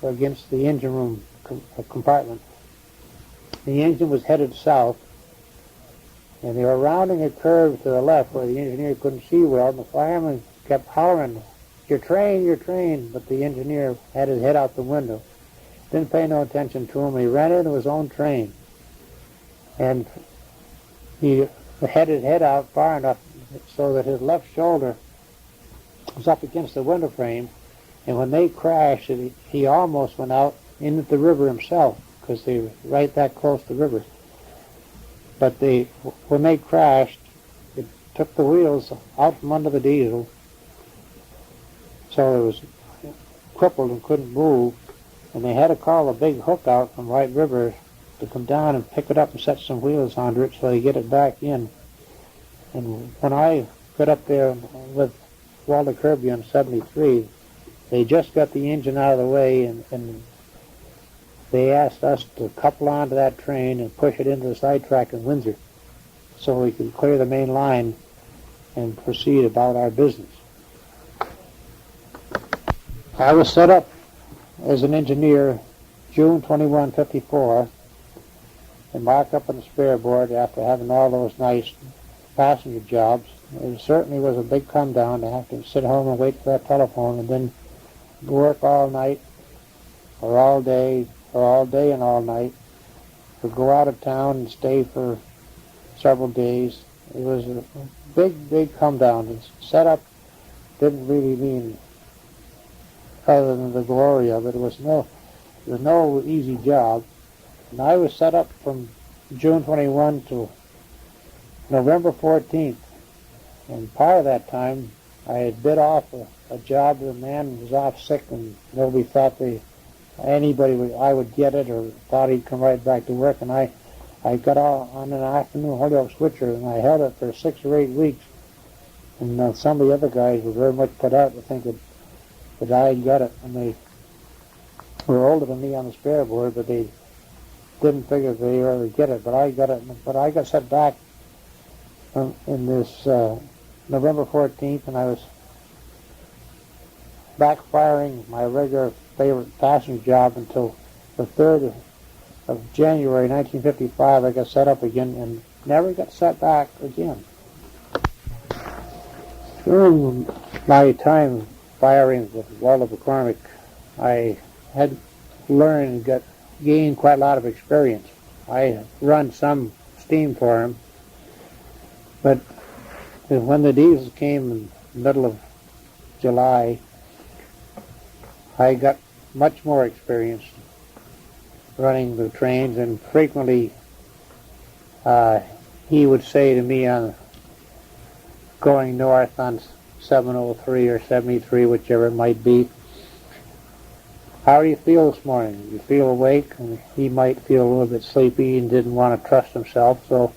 against the engine room compartment. The engine was headed south, and they were rounding a curve to the left where the engineer couldn't see well, and the fireman kept hollering, your train, but the engineer had his head out the window. Didn't pay no attention to him. He ran into his own train, and he had his head out far enough so that his left shoulder was up against the window frame, and when they crashed, he almost went out into the river himself, because they were right that close to the river. But when they crashed, it took the wheels out from under the diesel, so it was crippled and couldn't move, and they had to call a big hook out from White River to come down and pick it up and set some wheels under it so they get it back in. And when I got up there with Walter Kirby on 73, they just got the engine out of the way, and they asked us to couple onto that train and push it into the sidetrack in Windsor so we could clear the main line and proceed about our business. I was set up as an engineer June 21, 54, and marked up on the spare board after having all those nice passenger jobs. It certainly was a big come down to have to sit home and wait for that telephone and then work all night or all day and all night, or go out of town and stay for several days. It was a big come down. The setup didn't really mean other than the glory of it. It was no easy job. And I was set up from June 21 to November 14th. And part of that time, I had bid off a job. The man was off sick, and nobody thought I would get it, or thought he'd come right back to work. And I got on an afternoon Holyoke switcher, and I held it for 6 or 8 weeks. And some of the other guys were very much put out to think that I had got it, and they were older than me on the spare board, but they didn't figure they would ever get it. But I got it. But I got set back in this November 14th, and I was backfiring my regular favorite passenger job until the 3rd of January 1955. I got set up again and never got set back again. During my time firing with Loyd MacNair, I had learned and gained quite a lot of experience. I run some steam for him, but when the diesels came in the middle of July, I got much more experience running the trains, and frequently he would say to me on going north on 703 or 73, whichever it might be, "How do you feel this morning? You feel awake?" And he might feel a little bit sleepy and didn't want to trust himself, so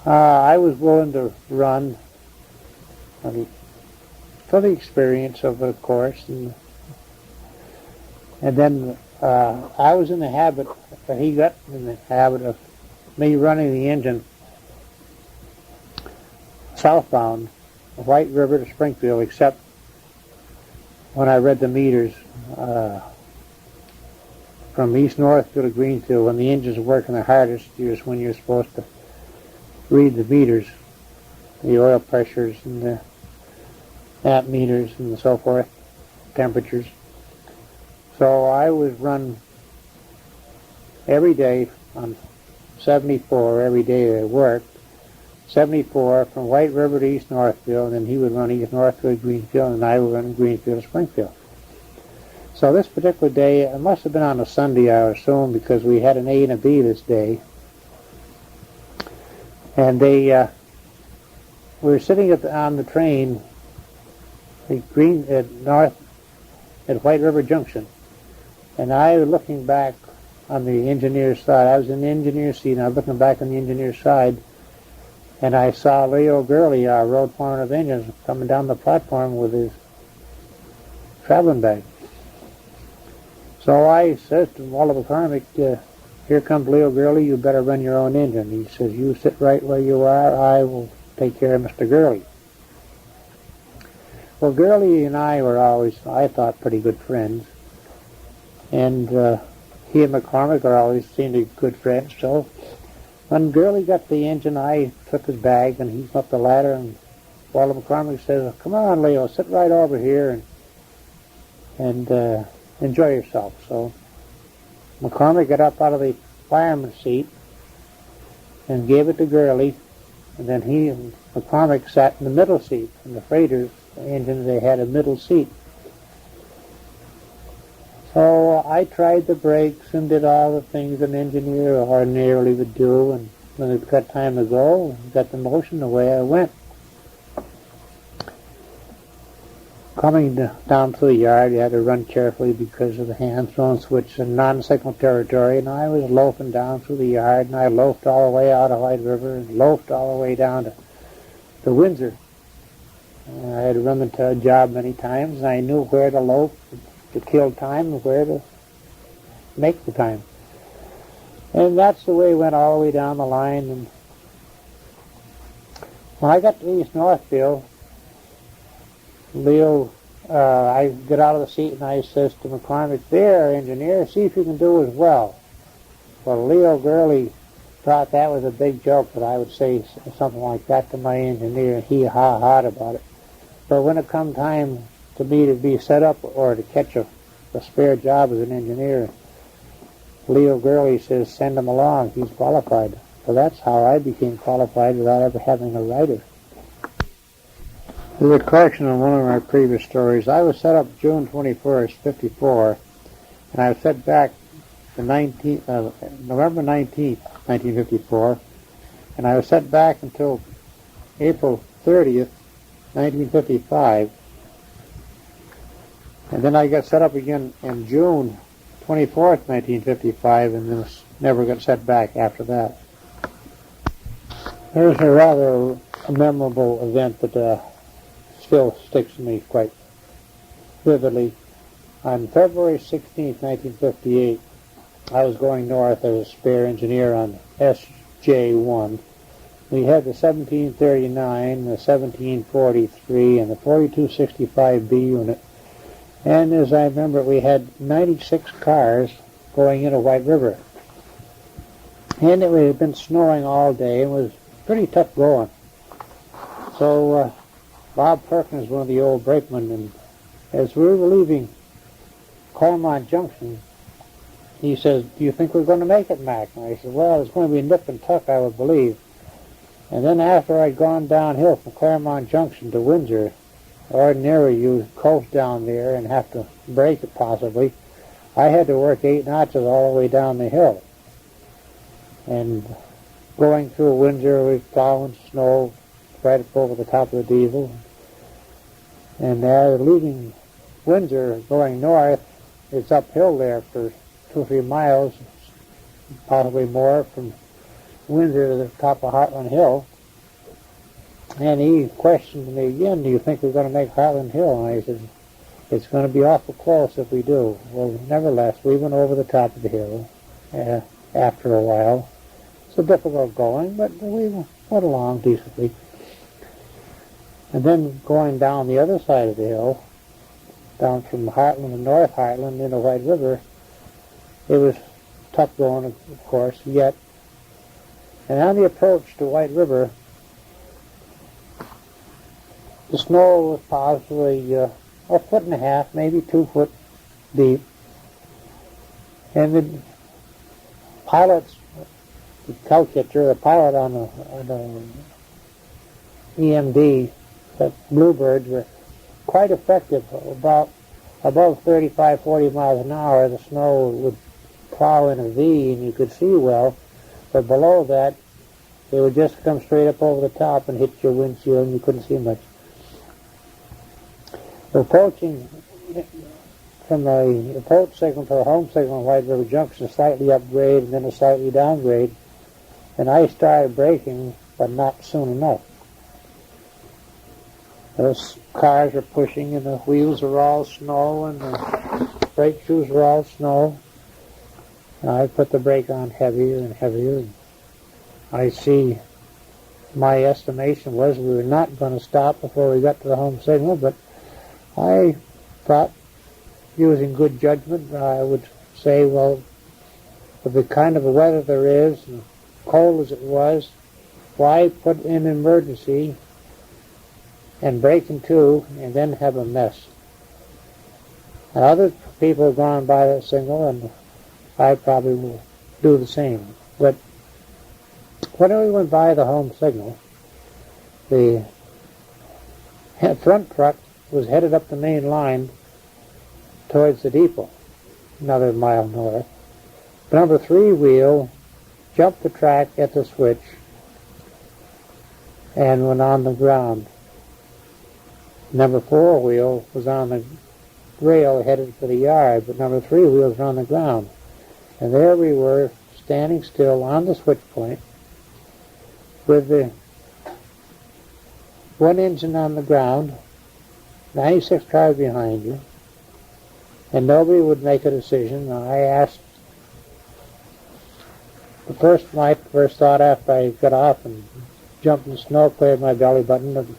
I was willing to run for the experience of it, of course. And then I was in the habit, he got in the habit of me running the engine southbound, White River to Springfield, except when I read the meters from East Northfield to Greenfield. When the engine's working the hardest is when you're supposed to read the meters, the oil pressures and the amp meters and so forth, temperatures. So I was run every day on 74, every day I worked, 74 from White River to East Northfield, and he would run East Northfield to Greenfield, and I would run Greenfield to Springfield. So this particular day, it must have been on a Sunday, I assume, because we had an A and a B this day. And we were sitting on the train at White River Junction, and I was looking back on the engineer's side. I was in the engineer's seat, and I was looking back on the engineer's side, and I saw Leo Gurley, our road foreman of engines, coming down the platform with his traveling bag. So I said to Loyd MacNair, "Here comes Leo Gurley, you better run your own engine." He says, "You sit right where you are, I will take care of Mr. Gurley." Well, Gurley and I were always, I thought, pretty good friends. And he and McCormick are always seemed to be good friends. So when Gurley got the engine, I took his bag and he went up the ladder, and Loyd MacNair says, "Come on, Leo, sit right over here and enjoy yourself." So McCormick got up out of the fireman's seat and gave it to Gurley, and then he and McCormick sat in the middle seat. In the freighters engine, they had a middle seat. So I tried the brakes and did all the things an engineer ordinarily would do, and when it got time to go, got the motion, away I went. Coming down through the yard, you had to run carefully because of the hand-thrown switch in non-signal territory, and I was loafing down through the yard, and I loafed all the way out of White River and loafed all the way down to Windsor. I had run the job many times, and I knew where to loaf to kill time and where to make the time. And that's the way it went all the way down the line. And when I got to East Northfield, Leo, I get out of the seat and I says to McCormick, "There, engineer, see if you can do as well." Well, Leo Gurley thought that was a big joke that I would say something like that to my engineer, and he ha-ha'd about it. But when it come time to me to be set up or to catch a spare job as an engineer, Leo Gurley says, "Send him along, he's qualified." So that's how I became qualified without ever having a writer. There's a correction on one of my previous stories. I was set up June 21st, 54, and I was set back the November 19th, 1954, and I was set back until April 30th, 1955, and then I got set up again in June 24th, 1955, and then never got set back after that. There's a rather memorable event that still sticks to me quite vividly. On February 16th, 1958, I was going north as a spare engineer on SJ1. We had the 1739, the 1743, and the 4265B unit. And as I remember, we had 96 cars going into White River. And it had been snowing all day and was pretty tough going. So Bob Perkins, one of the old brakemen, and as we were leaving Claremont Junction, he says, "Do you think we're going to make it, Mac?" And I said, "Well, it's going to be nip and tuck, I would believe." And then after I'd gone downhill from Claremont Junction to Windsor, ordinarily you coast down there and have to brake it possibly. I had to work 8 notches all the way down the hill. And going through Windsor, we plowing snow right up over the top of the diesel. And leaving Windsor, going north, it's uphill there for 2 or 3 miles, possibly more, from Windsor to the top of Heartland Hill. And he questioned me again, "Do you think we're going to make Heartland Hill?" And I said, "It's going to be awful close if we do." Well, nevertheless, we went over the top of the hill after a while. It's a difficult going, but we went along decently. And then going down the other side of the hill, down from Heartland to North Heartland into White River, it was tough going, of course, yet. And on the approach to White River, the snow was possibly a 1.5 foot, maybe 2 foot deep. And the pilots, the cow catcher, the pilot on the EMD, the Bluebirds, were quite effective. About above 35, 40 miles an hour, the snow would plow in a V and you could see well. But below that, it would just come straight up over the top and hit your windshield and you couldn't see much. Approaching from the approach signal to the home signal in White River Junction, a slightly upgrade and then a slightly downgrade, and I started braking, but not soon enough. Those cars are pushing and the wheels are all snow and the brake shoes are all snow. And I put the brake on heavier and heavier. And I see my estimation was we were not going to stop before we got to the home signal, but I thought, using good judgment, I would say, well, with the kind of weather there is, and cold as it was, why put in emergency and break in two and then have a mess? And other people have gone by that signal, and I probably will do the same. But when we went by the home signal, the front truck was headed up the main line towards the depot, another mile north. The number 3 wheel jumped the track at the switch and went on the ground. Number 4 wheel was on the rail headed for the yard, but number 3 wheel was on the ground. And there we were, standing still on the switch point with the one engine on the ground, 96 cars behind you, and nobody would make a decision. I asked my first thought after I got off and jumped in the snow, cleared my belly button, and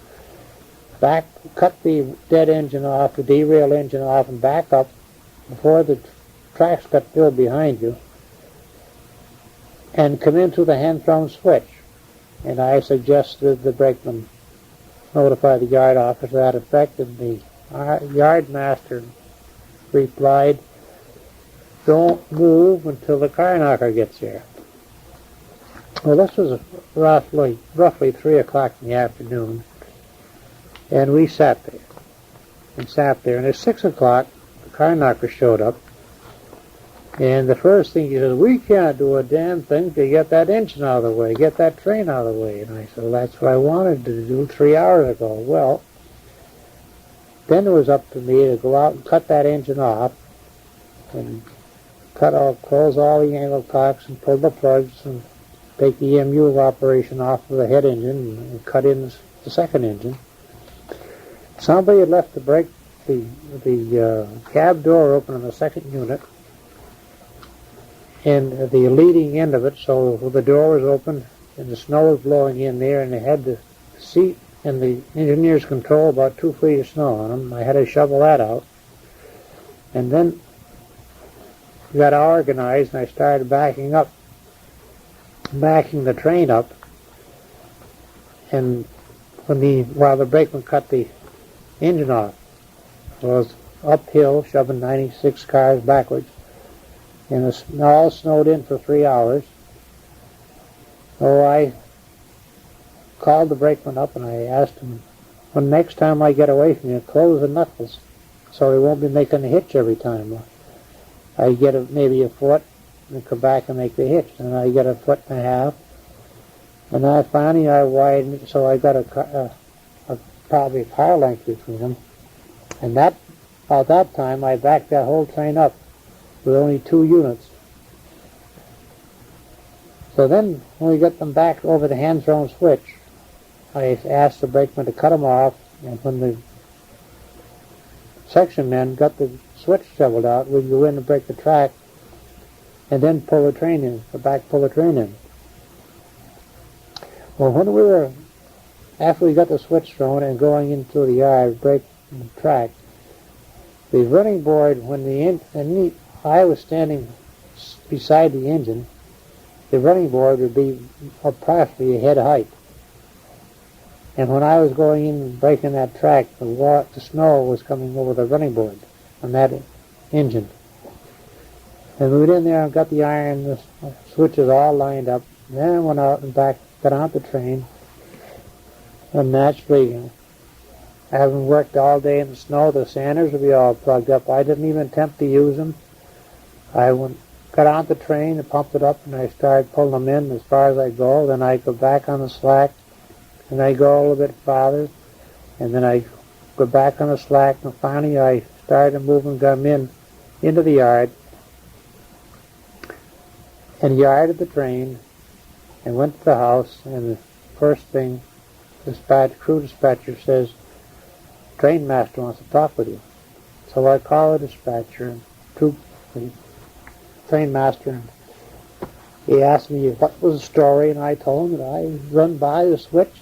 cut the dead engine off, the derail engine off, and back up before the tracks got filled behind you, and come in through the hand-thrown switch. And I suggested the brakeman notify the yard officer to that effect, and the yard master replied, "Don't move until the car knocker gets here." Well, this was roughly 3 o'clock in the afternoon, and we sat there. And at 6 o'clock, the car knocker showed up, and the first thing he says, "We can't do a damn thing to get that engine out of the way, get that train out of the way." And I said, "Well, that's what I wanted to do 3 hours ago." Well, then it was up to me to go out and cut that engine off, and close all the angle cocks and pull the plugs and take the EMU operation off of the head engine and cut in the second engine. Somebody had left the cab door open on the second unit, and the leading end of it, so the door was open and the snow was blowing in there, and they had the seat and the engineer's control about 2 feet of snow on them. I had to shovel that out, and then we got organized, and I started backing the train up, and while the brakeman cut the engine off, it was uphill, shoving 96 cars backwards, and it all snowed in for 3 hours. So I called the brakeman up and I asked him, "When next time I get away from you, close the knuckles so he won't be making a hitch every time. I get maybe a foot and come back and make the hitch, and I get a foot and a half, and I finally widened it so I got probably a car length between them, and about that time I backed that whole train up with only 2 units. So then when we got them back over the hand-thrown switch, I asked the brakeman to cut them off, and when the section men got the switch shoveled out, we'd go in and break the track and then pull the train in, pull the train in. Well, after we got the switch thrown and going into the yard, break the track, the running board, I was standing beside the engine, the running board would be approximately a head height. And when I was going in and breaking that track, the snow was coming over the running board on that engine. And we went in there and got the iron, the switches all lined up. Then went out and got out the train. And naturally, having worked all day in the snow, the sanders would be all plugged up. I didn't even attempt to use them. I got on the train and pumped it up, and I started pulling them in as far as I go. Then I go back on the slack, and I go a little bit farther, and then I go back on the slack, and finally I started moving them into the yard, and yarded the train, and went to the house, and the first thing, crew dispatcher says, "Train master wants to talk with you." So I call the dispatcher, and the train master, and he asked me what was the story, and I told him that I run by the switch.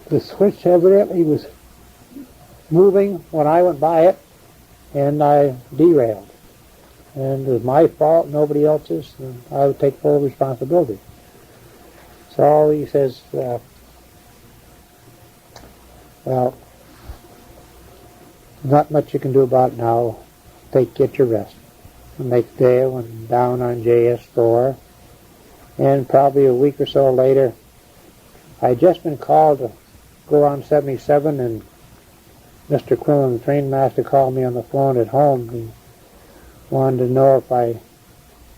The switch evidently was moving when I went by it, and I derailed. And it was my fault, nobody else's, and I would take full responsibility. So he says, well, not much you can do about it now. Get your rest. The next day I went down on JS4, and probably a week or so later, I'd just been called to go on 77, and Mr. Quillen, the train master, called me on the phone at home. He wanted to know if I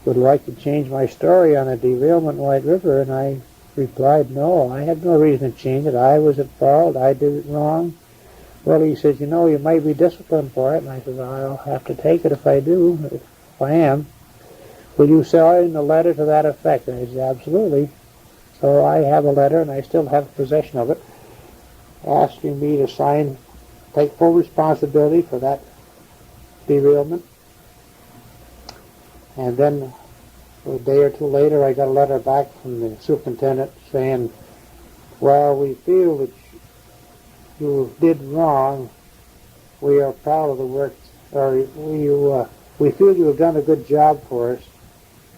would like to change my story on a derailment in White River, and I replied, no, I had no reason to change it. I was at fault. I did it wrong. Well, he says, you might be disciplined for it. And I said, I'll have to take it if I do, if I am. Will you sign a letter to that effect? And he said, absolutely. So I have a letter, and I still have possession of it, asking me to take full responsibility for that derailment. And then a day or two later, I got a letter back from the superintendent saying, well, we feel that you did wrong. We are proud of the work, or we feel you have done a good job for us.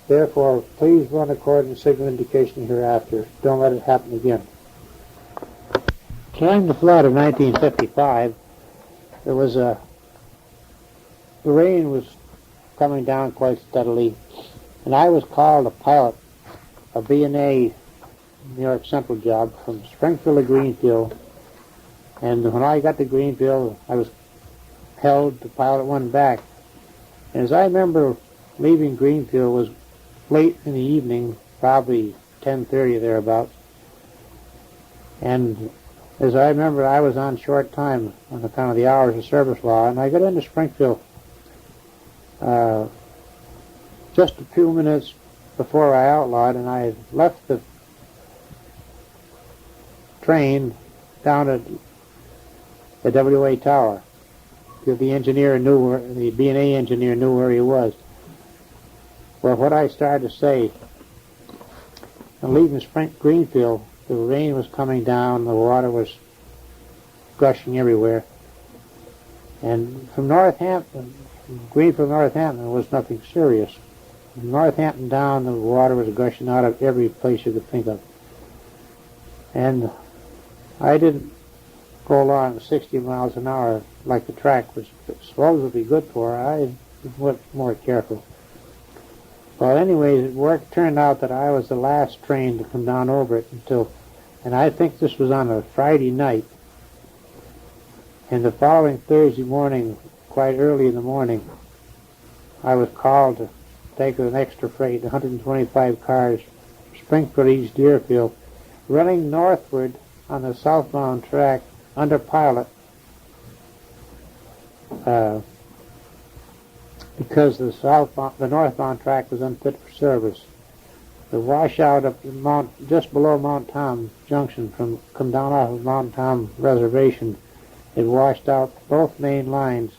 Therefore, please run according to signal indication hereafter. Don't let it happen again. During the flood of 1955, the rain was coming down quite steadily, and I was called to pilot a B&A New York Central job from Springfield to Greenfield. And when I got to Greenfield, I was held to pilot one back. And as I remember, leaving Greenfield was late in the evening, probably 10:30 thereabouts. And as I remember, I was on short time on account of the hours of service law, and I got into Springfield just a few minutes before I outlawed, and I had left the train down at the WA Tower. The engineer knew where, the B&A engineer knew where he was. Well, what I started to say, and leaving Greenfield, the rain was coming down, the water was gushing everywhere. And from Northampton, Greenfield, Northampton, was nothing serious. From Northampton down, the water was gushing out of every place you could think of. And I didn't go along at 60 miles an hour like the track was supposed to be good for. I was more careful. Well, anyways, it turned out that I was the last train to come down over it and I think this was on a Friday night. And the following Thursday morning, quite early in the morning, I was called to take an extra freight, 125 cars, Springfield East Deerfield, running northward on the southbound track under pilot because the northbound track was unfit for service. The washout of just below Mount Tom Junction, come down off of Mount Tom Reservation, it washed out both main lines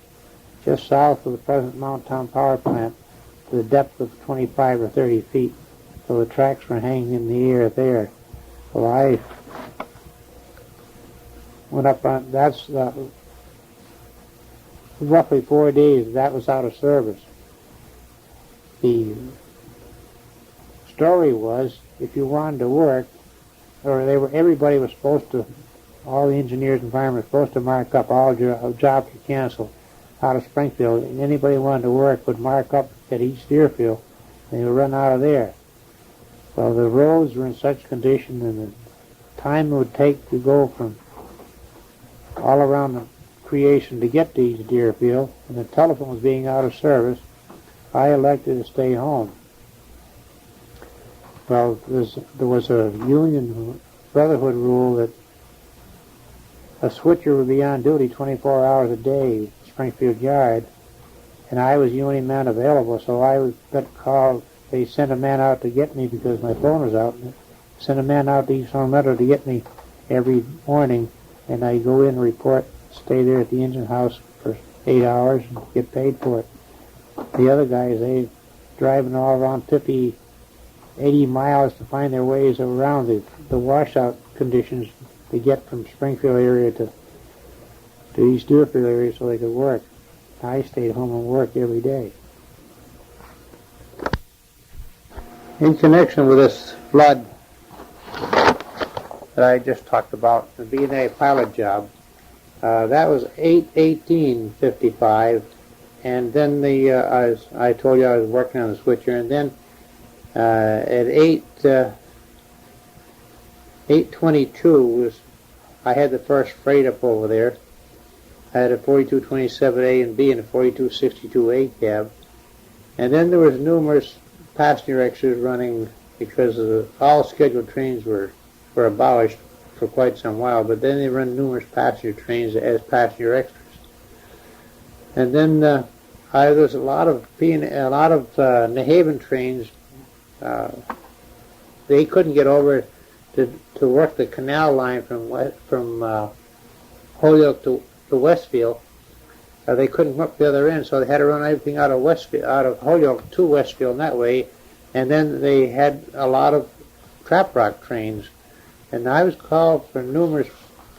just south of the present Mount Tom power plant to the depth of 25 or 30 feet. So the tracks were hanging in the air there. Well, I went up on, that's roughly 4 days that was out of service. The story was, if you wanted to work, or everybody was supposed to, all the engineers and firemen were supposed to mark up all jobs to cancel out of Springfield, and anybody who wanted to work would mark up at East Deerfield, and they would run out of there. Well, the roads were in such condition, and the time it would take to go from all around the creation to get to East Deerfield, and the telephone was being out of service, I elected to stay home. Well, there was a union brotherhood rule that a switcher would be on duty 24 hours a day at Springfield Yard, and I was the only man available, so I got called. They sent a man out to get me because my phone was out. Sent a man out to East Long Meadow to get me every morning, and I go in and report, stay there at the engine house for 8 hours and get paid for it. The other guys, they driving all around 50, 80 miles to find their ways around the washout conditions to get from Springfield area to East Deerfield area so they could work. I stayed home and worked every day. In connection with this flood that I just talked about, the B&A pilot job, that was 8/18/55, and then as I told you I was working on the switcher, and then at 8:22 I had the first freight up over there. I had a 4227A and B and a 4262A cab, and then there was numerous passenger extras running because all scheduled trains were abolished for quite some while, but then they run numerous passenger trains as passenger extras. And then there's a lot of New Haven trains. They couldn't get over to work the canal line from Holyoke to Westfield. They couldn't work the other end, so they had to run everything out of Holyoke to Westfield, and that way And then they had a lot of trap rock trains. And I was called for numerous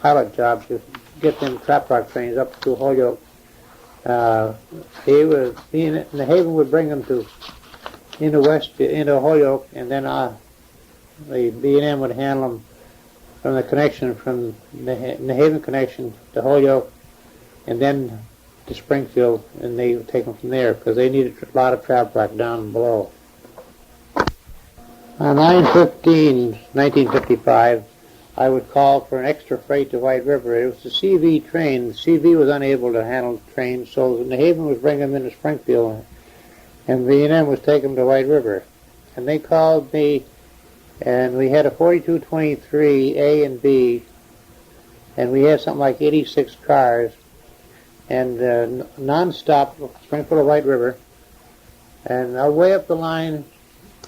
pilot jobs to get them trap rock trains up to Holyoke. The Haven would bring them into Holyoke, and then the B&M would handle them from the connection from the Haven connection to Holyoke, and then to Springfield, and they would take them from there because they needed a lot of trap rock down below. On 9/15/1955, I would call for an extra freight to White River. It was the CV train. The CV was unable to handle the train, so the Haven was bringing them into Springfield, and B&M was taking them to White River. And they called me, and we had a 4223 A and B, and we had something like 86 cars, and non-stop Springfield to White River. And way up the line,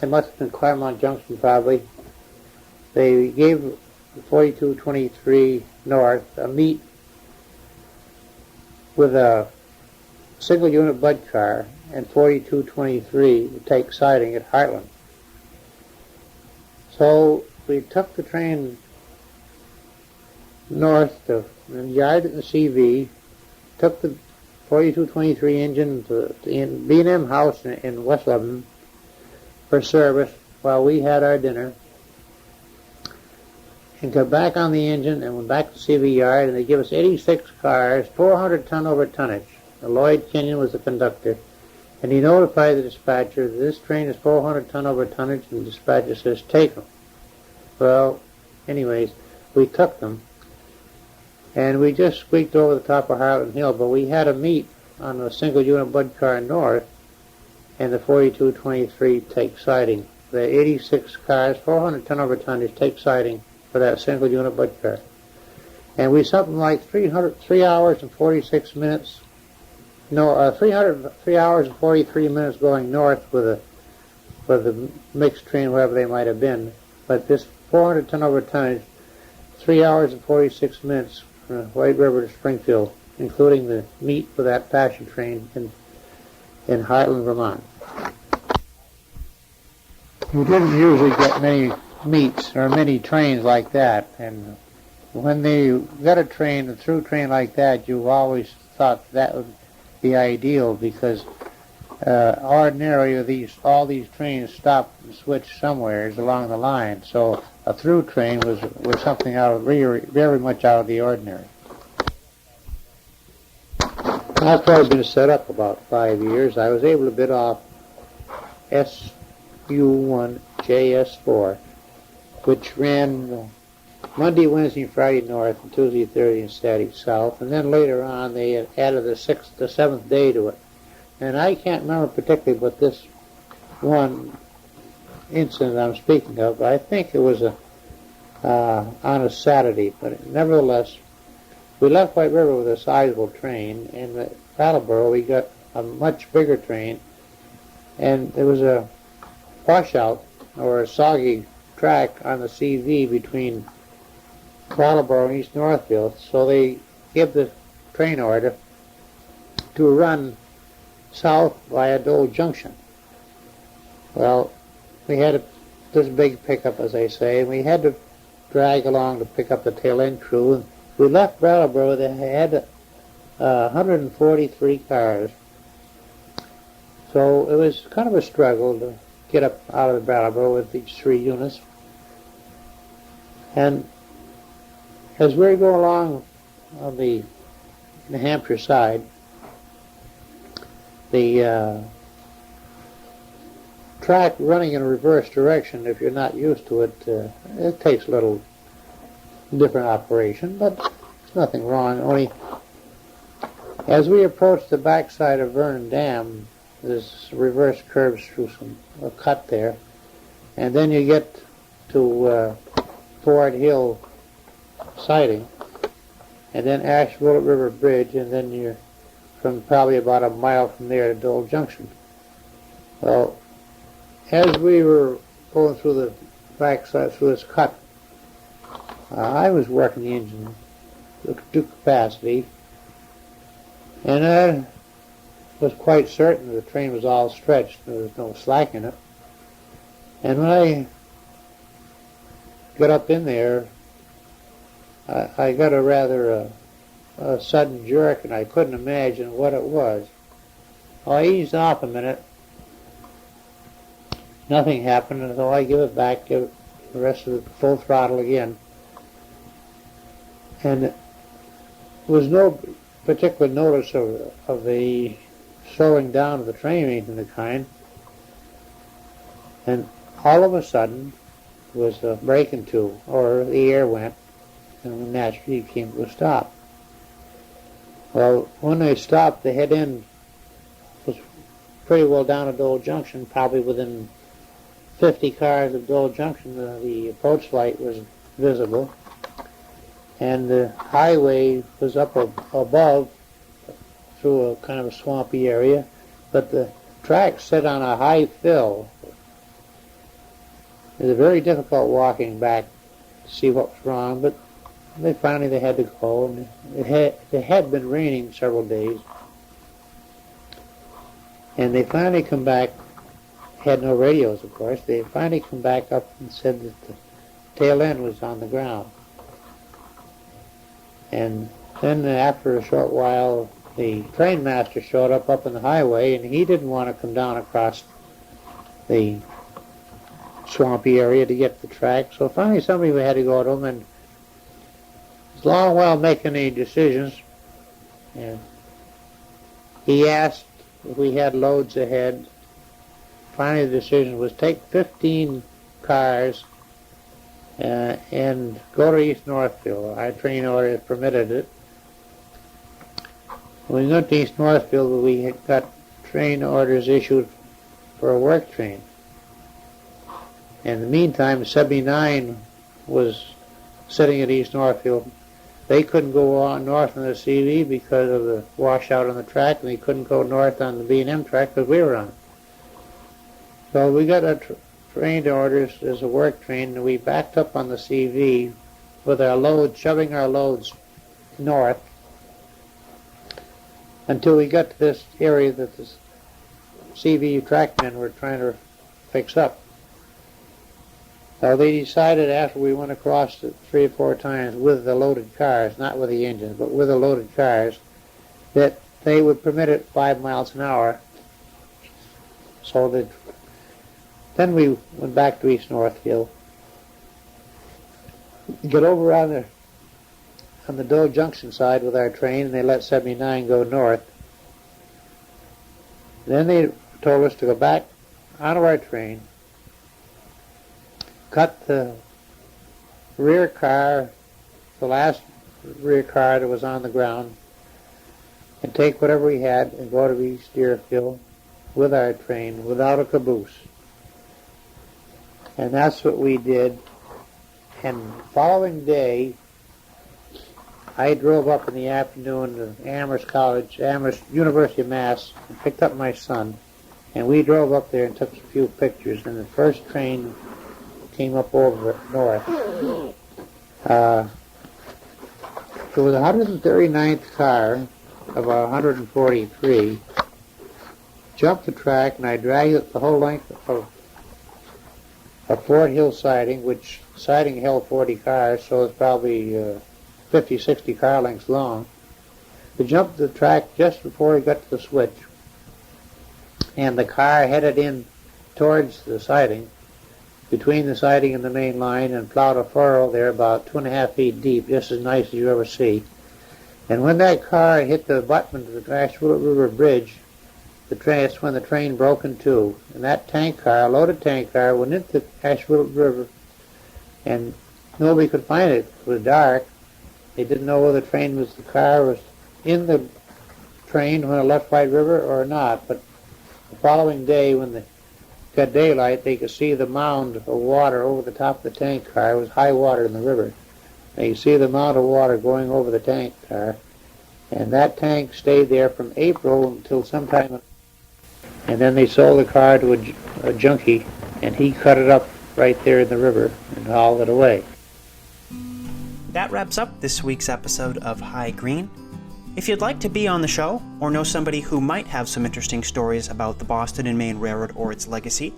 it must have been Claremont Junction probably, they gave 4223 North a meet with a single unit bud car, and 4223 would take siding at Heartland. So we took the train north to the yard at the CV, took the 4223 engine to the B&M house in West Lebanon for service while we had our dinner, and got back on the engine and went back to CV yard, and they give us 86 cars, 400 ton over tonnage. Lloyd Kenyon was the conductor, and he notified the dispatcher that this train is 400 ton over tonnage, and the dispatcher says, take them. Well, anyways, we took them, and we just squeaked over the top of Hartland Hill, but we had a meet on a single unit bud car north, and the 4223 take siding. The 86 cars, 400 ton over tonnage, take siding for that single unit bud car. And we something like 3 hours and 46 minutes, 3 hours and 43 minutes going north with the mixed train, wherever they might have been. But this 400 ton over tonnage, 3 hours and 46 minutes from White River to Springfield, including the meet with that passion train in Heartland, Vermont. You didn't usually get many meets or many trains like that, and when they got a through train like that, you always thought that would be ideal, because ordinarily all these trains stop and switch somewhere along the line, so a through train was something very much out of the ordinary. I've probably been set up about 5 years. I was able to bid off SU1JS4, which ran Monday, Wednesday, and Friday north, and Tuesday, Thursday, and Saturday south. And then later on, they had added the 7th day to it. And I can't remember particularly what this one incident I'm speaking of, but I think it was on a Saturday. But nevertheless, we left White River with a sizable train. In Brattleboro, we got a much bigger train, and there was a washout or a soggy track on the CV between Brattleboro and East Northfield, so they give the train order to run south via Dole Junction. Well, we had this big pickup, as I say, and we had to drag along to pick up the tail end crew. And we left Brattleboro. They had 143 cars, so it was kind of a struggle to get up out of the Brattleboro with these 3 units. And as we go along on the New Hampshire side, the track running in a reverse direction, if you're not used to it, it takes a little different operation, but there's nothing wrong. Only as we approach the backside of Vernon Dam, there's reverse curves through a cut there, and then you get to Ford Hill siding, and then Ash Willet River Bridge, and then you're from probably about a mile from there to Dole Junction. Well, as we were going through the backside, through this cut, I was working the engine to capacity, and I was quite certain the train was all stretched. There was no slack in it. And when I got up in there, I got a rather a sudden jerk, and I couldn't imagine what it was. I eased off a minute. Nothing happened, and so I give it back, give it the rest of it full throttle again. And there was no particular notice of the slowing down of the train or anything of the kind. And all of a sudden was a break two, or the air went, and naturally it came to a stop. Well, when they stopped, the head end was pretty well down at Dole Junction, probably within 50 cars of Dole Junction. The approach light was visible, and the highway was up above through a kind of a swampy area, but the track set on a high fill. It was very difficult walking back to see what was wrong, but they had to go, and it had been raining several days. And they finally come back, had no radios of course, they finally come back up and said that the tail end was on the ground. And then after a short while, the train master showed up in the highway, and he didn't want to come down across the swampy area to get the track. So finally somebody had to go to him, and it was a long while making any decisions. And he asked if we had loads ahead. Finally the decision was take 15 cars and go to East Northfield. Our train order permitted it. When we went to East Northfield, we had got train orders issued for a work train. In the meantime, 79 was sitting at East Northfield. They couldn't go on north on the CV because of the washout on the track, and they couldn't go north on the B&M track because we were on it. So we got our train orders as a work train, and we backed up on the CV with our loads, shoving our loads north until we got to this area that the CV trackmen were trying to fix up. So they decided after we went across it 3 or 4 times with the loaded cars, not with the engines, but with the loaded cars, that they would permit it 5 miles an hour. So that then we went back to East Northfield. Get over on the Dole Junction side with our train, and they let 79 go north. Then they told us to go back onto our train, cut the rear car, the last rear car that was on the ground, and take whatever we had and go to East Deerfield with our train without a caboose. And that's what we did. And the following day, I drove up in the afternoon to Amherst University of Mass, and picked up my son, and we drove up there and took a few pictures. And the first train came up over north. It was the 139th car of our 143, jumped the track, and I dragged it the whole length of a Fort Hill siding, which siding held 40 cars, so it's probably 50, 60 car lengths long. We jumped the track just before we got to the switch, and the car headed in towards the siding, between the siding and the main line, and plowed a furrow there about 2.5 feet deep, just as nice as you ever see. And when that car hit the abutment of the Asheville River Bridge, that's when the train broke in two. And that tank car, a loaded tank car, went into the Asheville River, and nobody could find it. It was dark. They didn't know whether the car was in the train when it left White River or not. But the following day, when they got daylight, they could see the mound of water over the top of the tank car. It was high water in the river. They could see the mound of water going over the tank car. And that tank stayed there from April until sometime. And then they sold the car to a junkie, and he cut it up right there in the river and hauled it away. That wraps up this week's episode of High Green. If you'd like to be on the show, or know somebody who might have some interesting stories about the Boston and Maine Railroad or its legacy,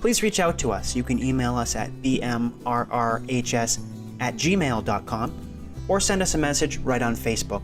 please reach out to us. You can email us at bmrrhs@gmail.com or send us a message right on Facebook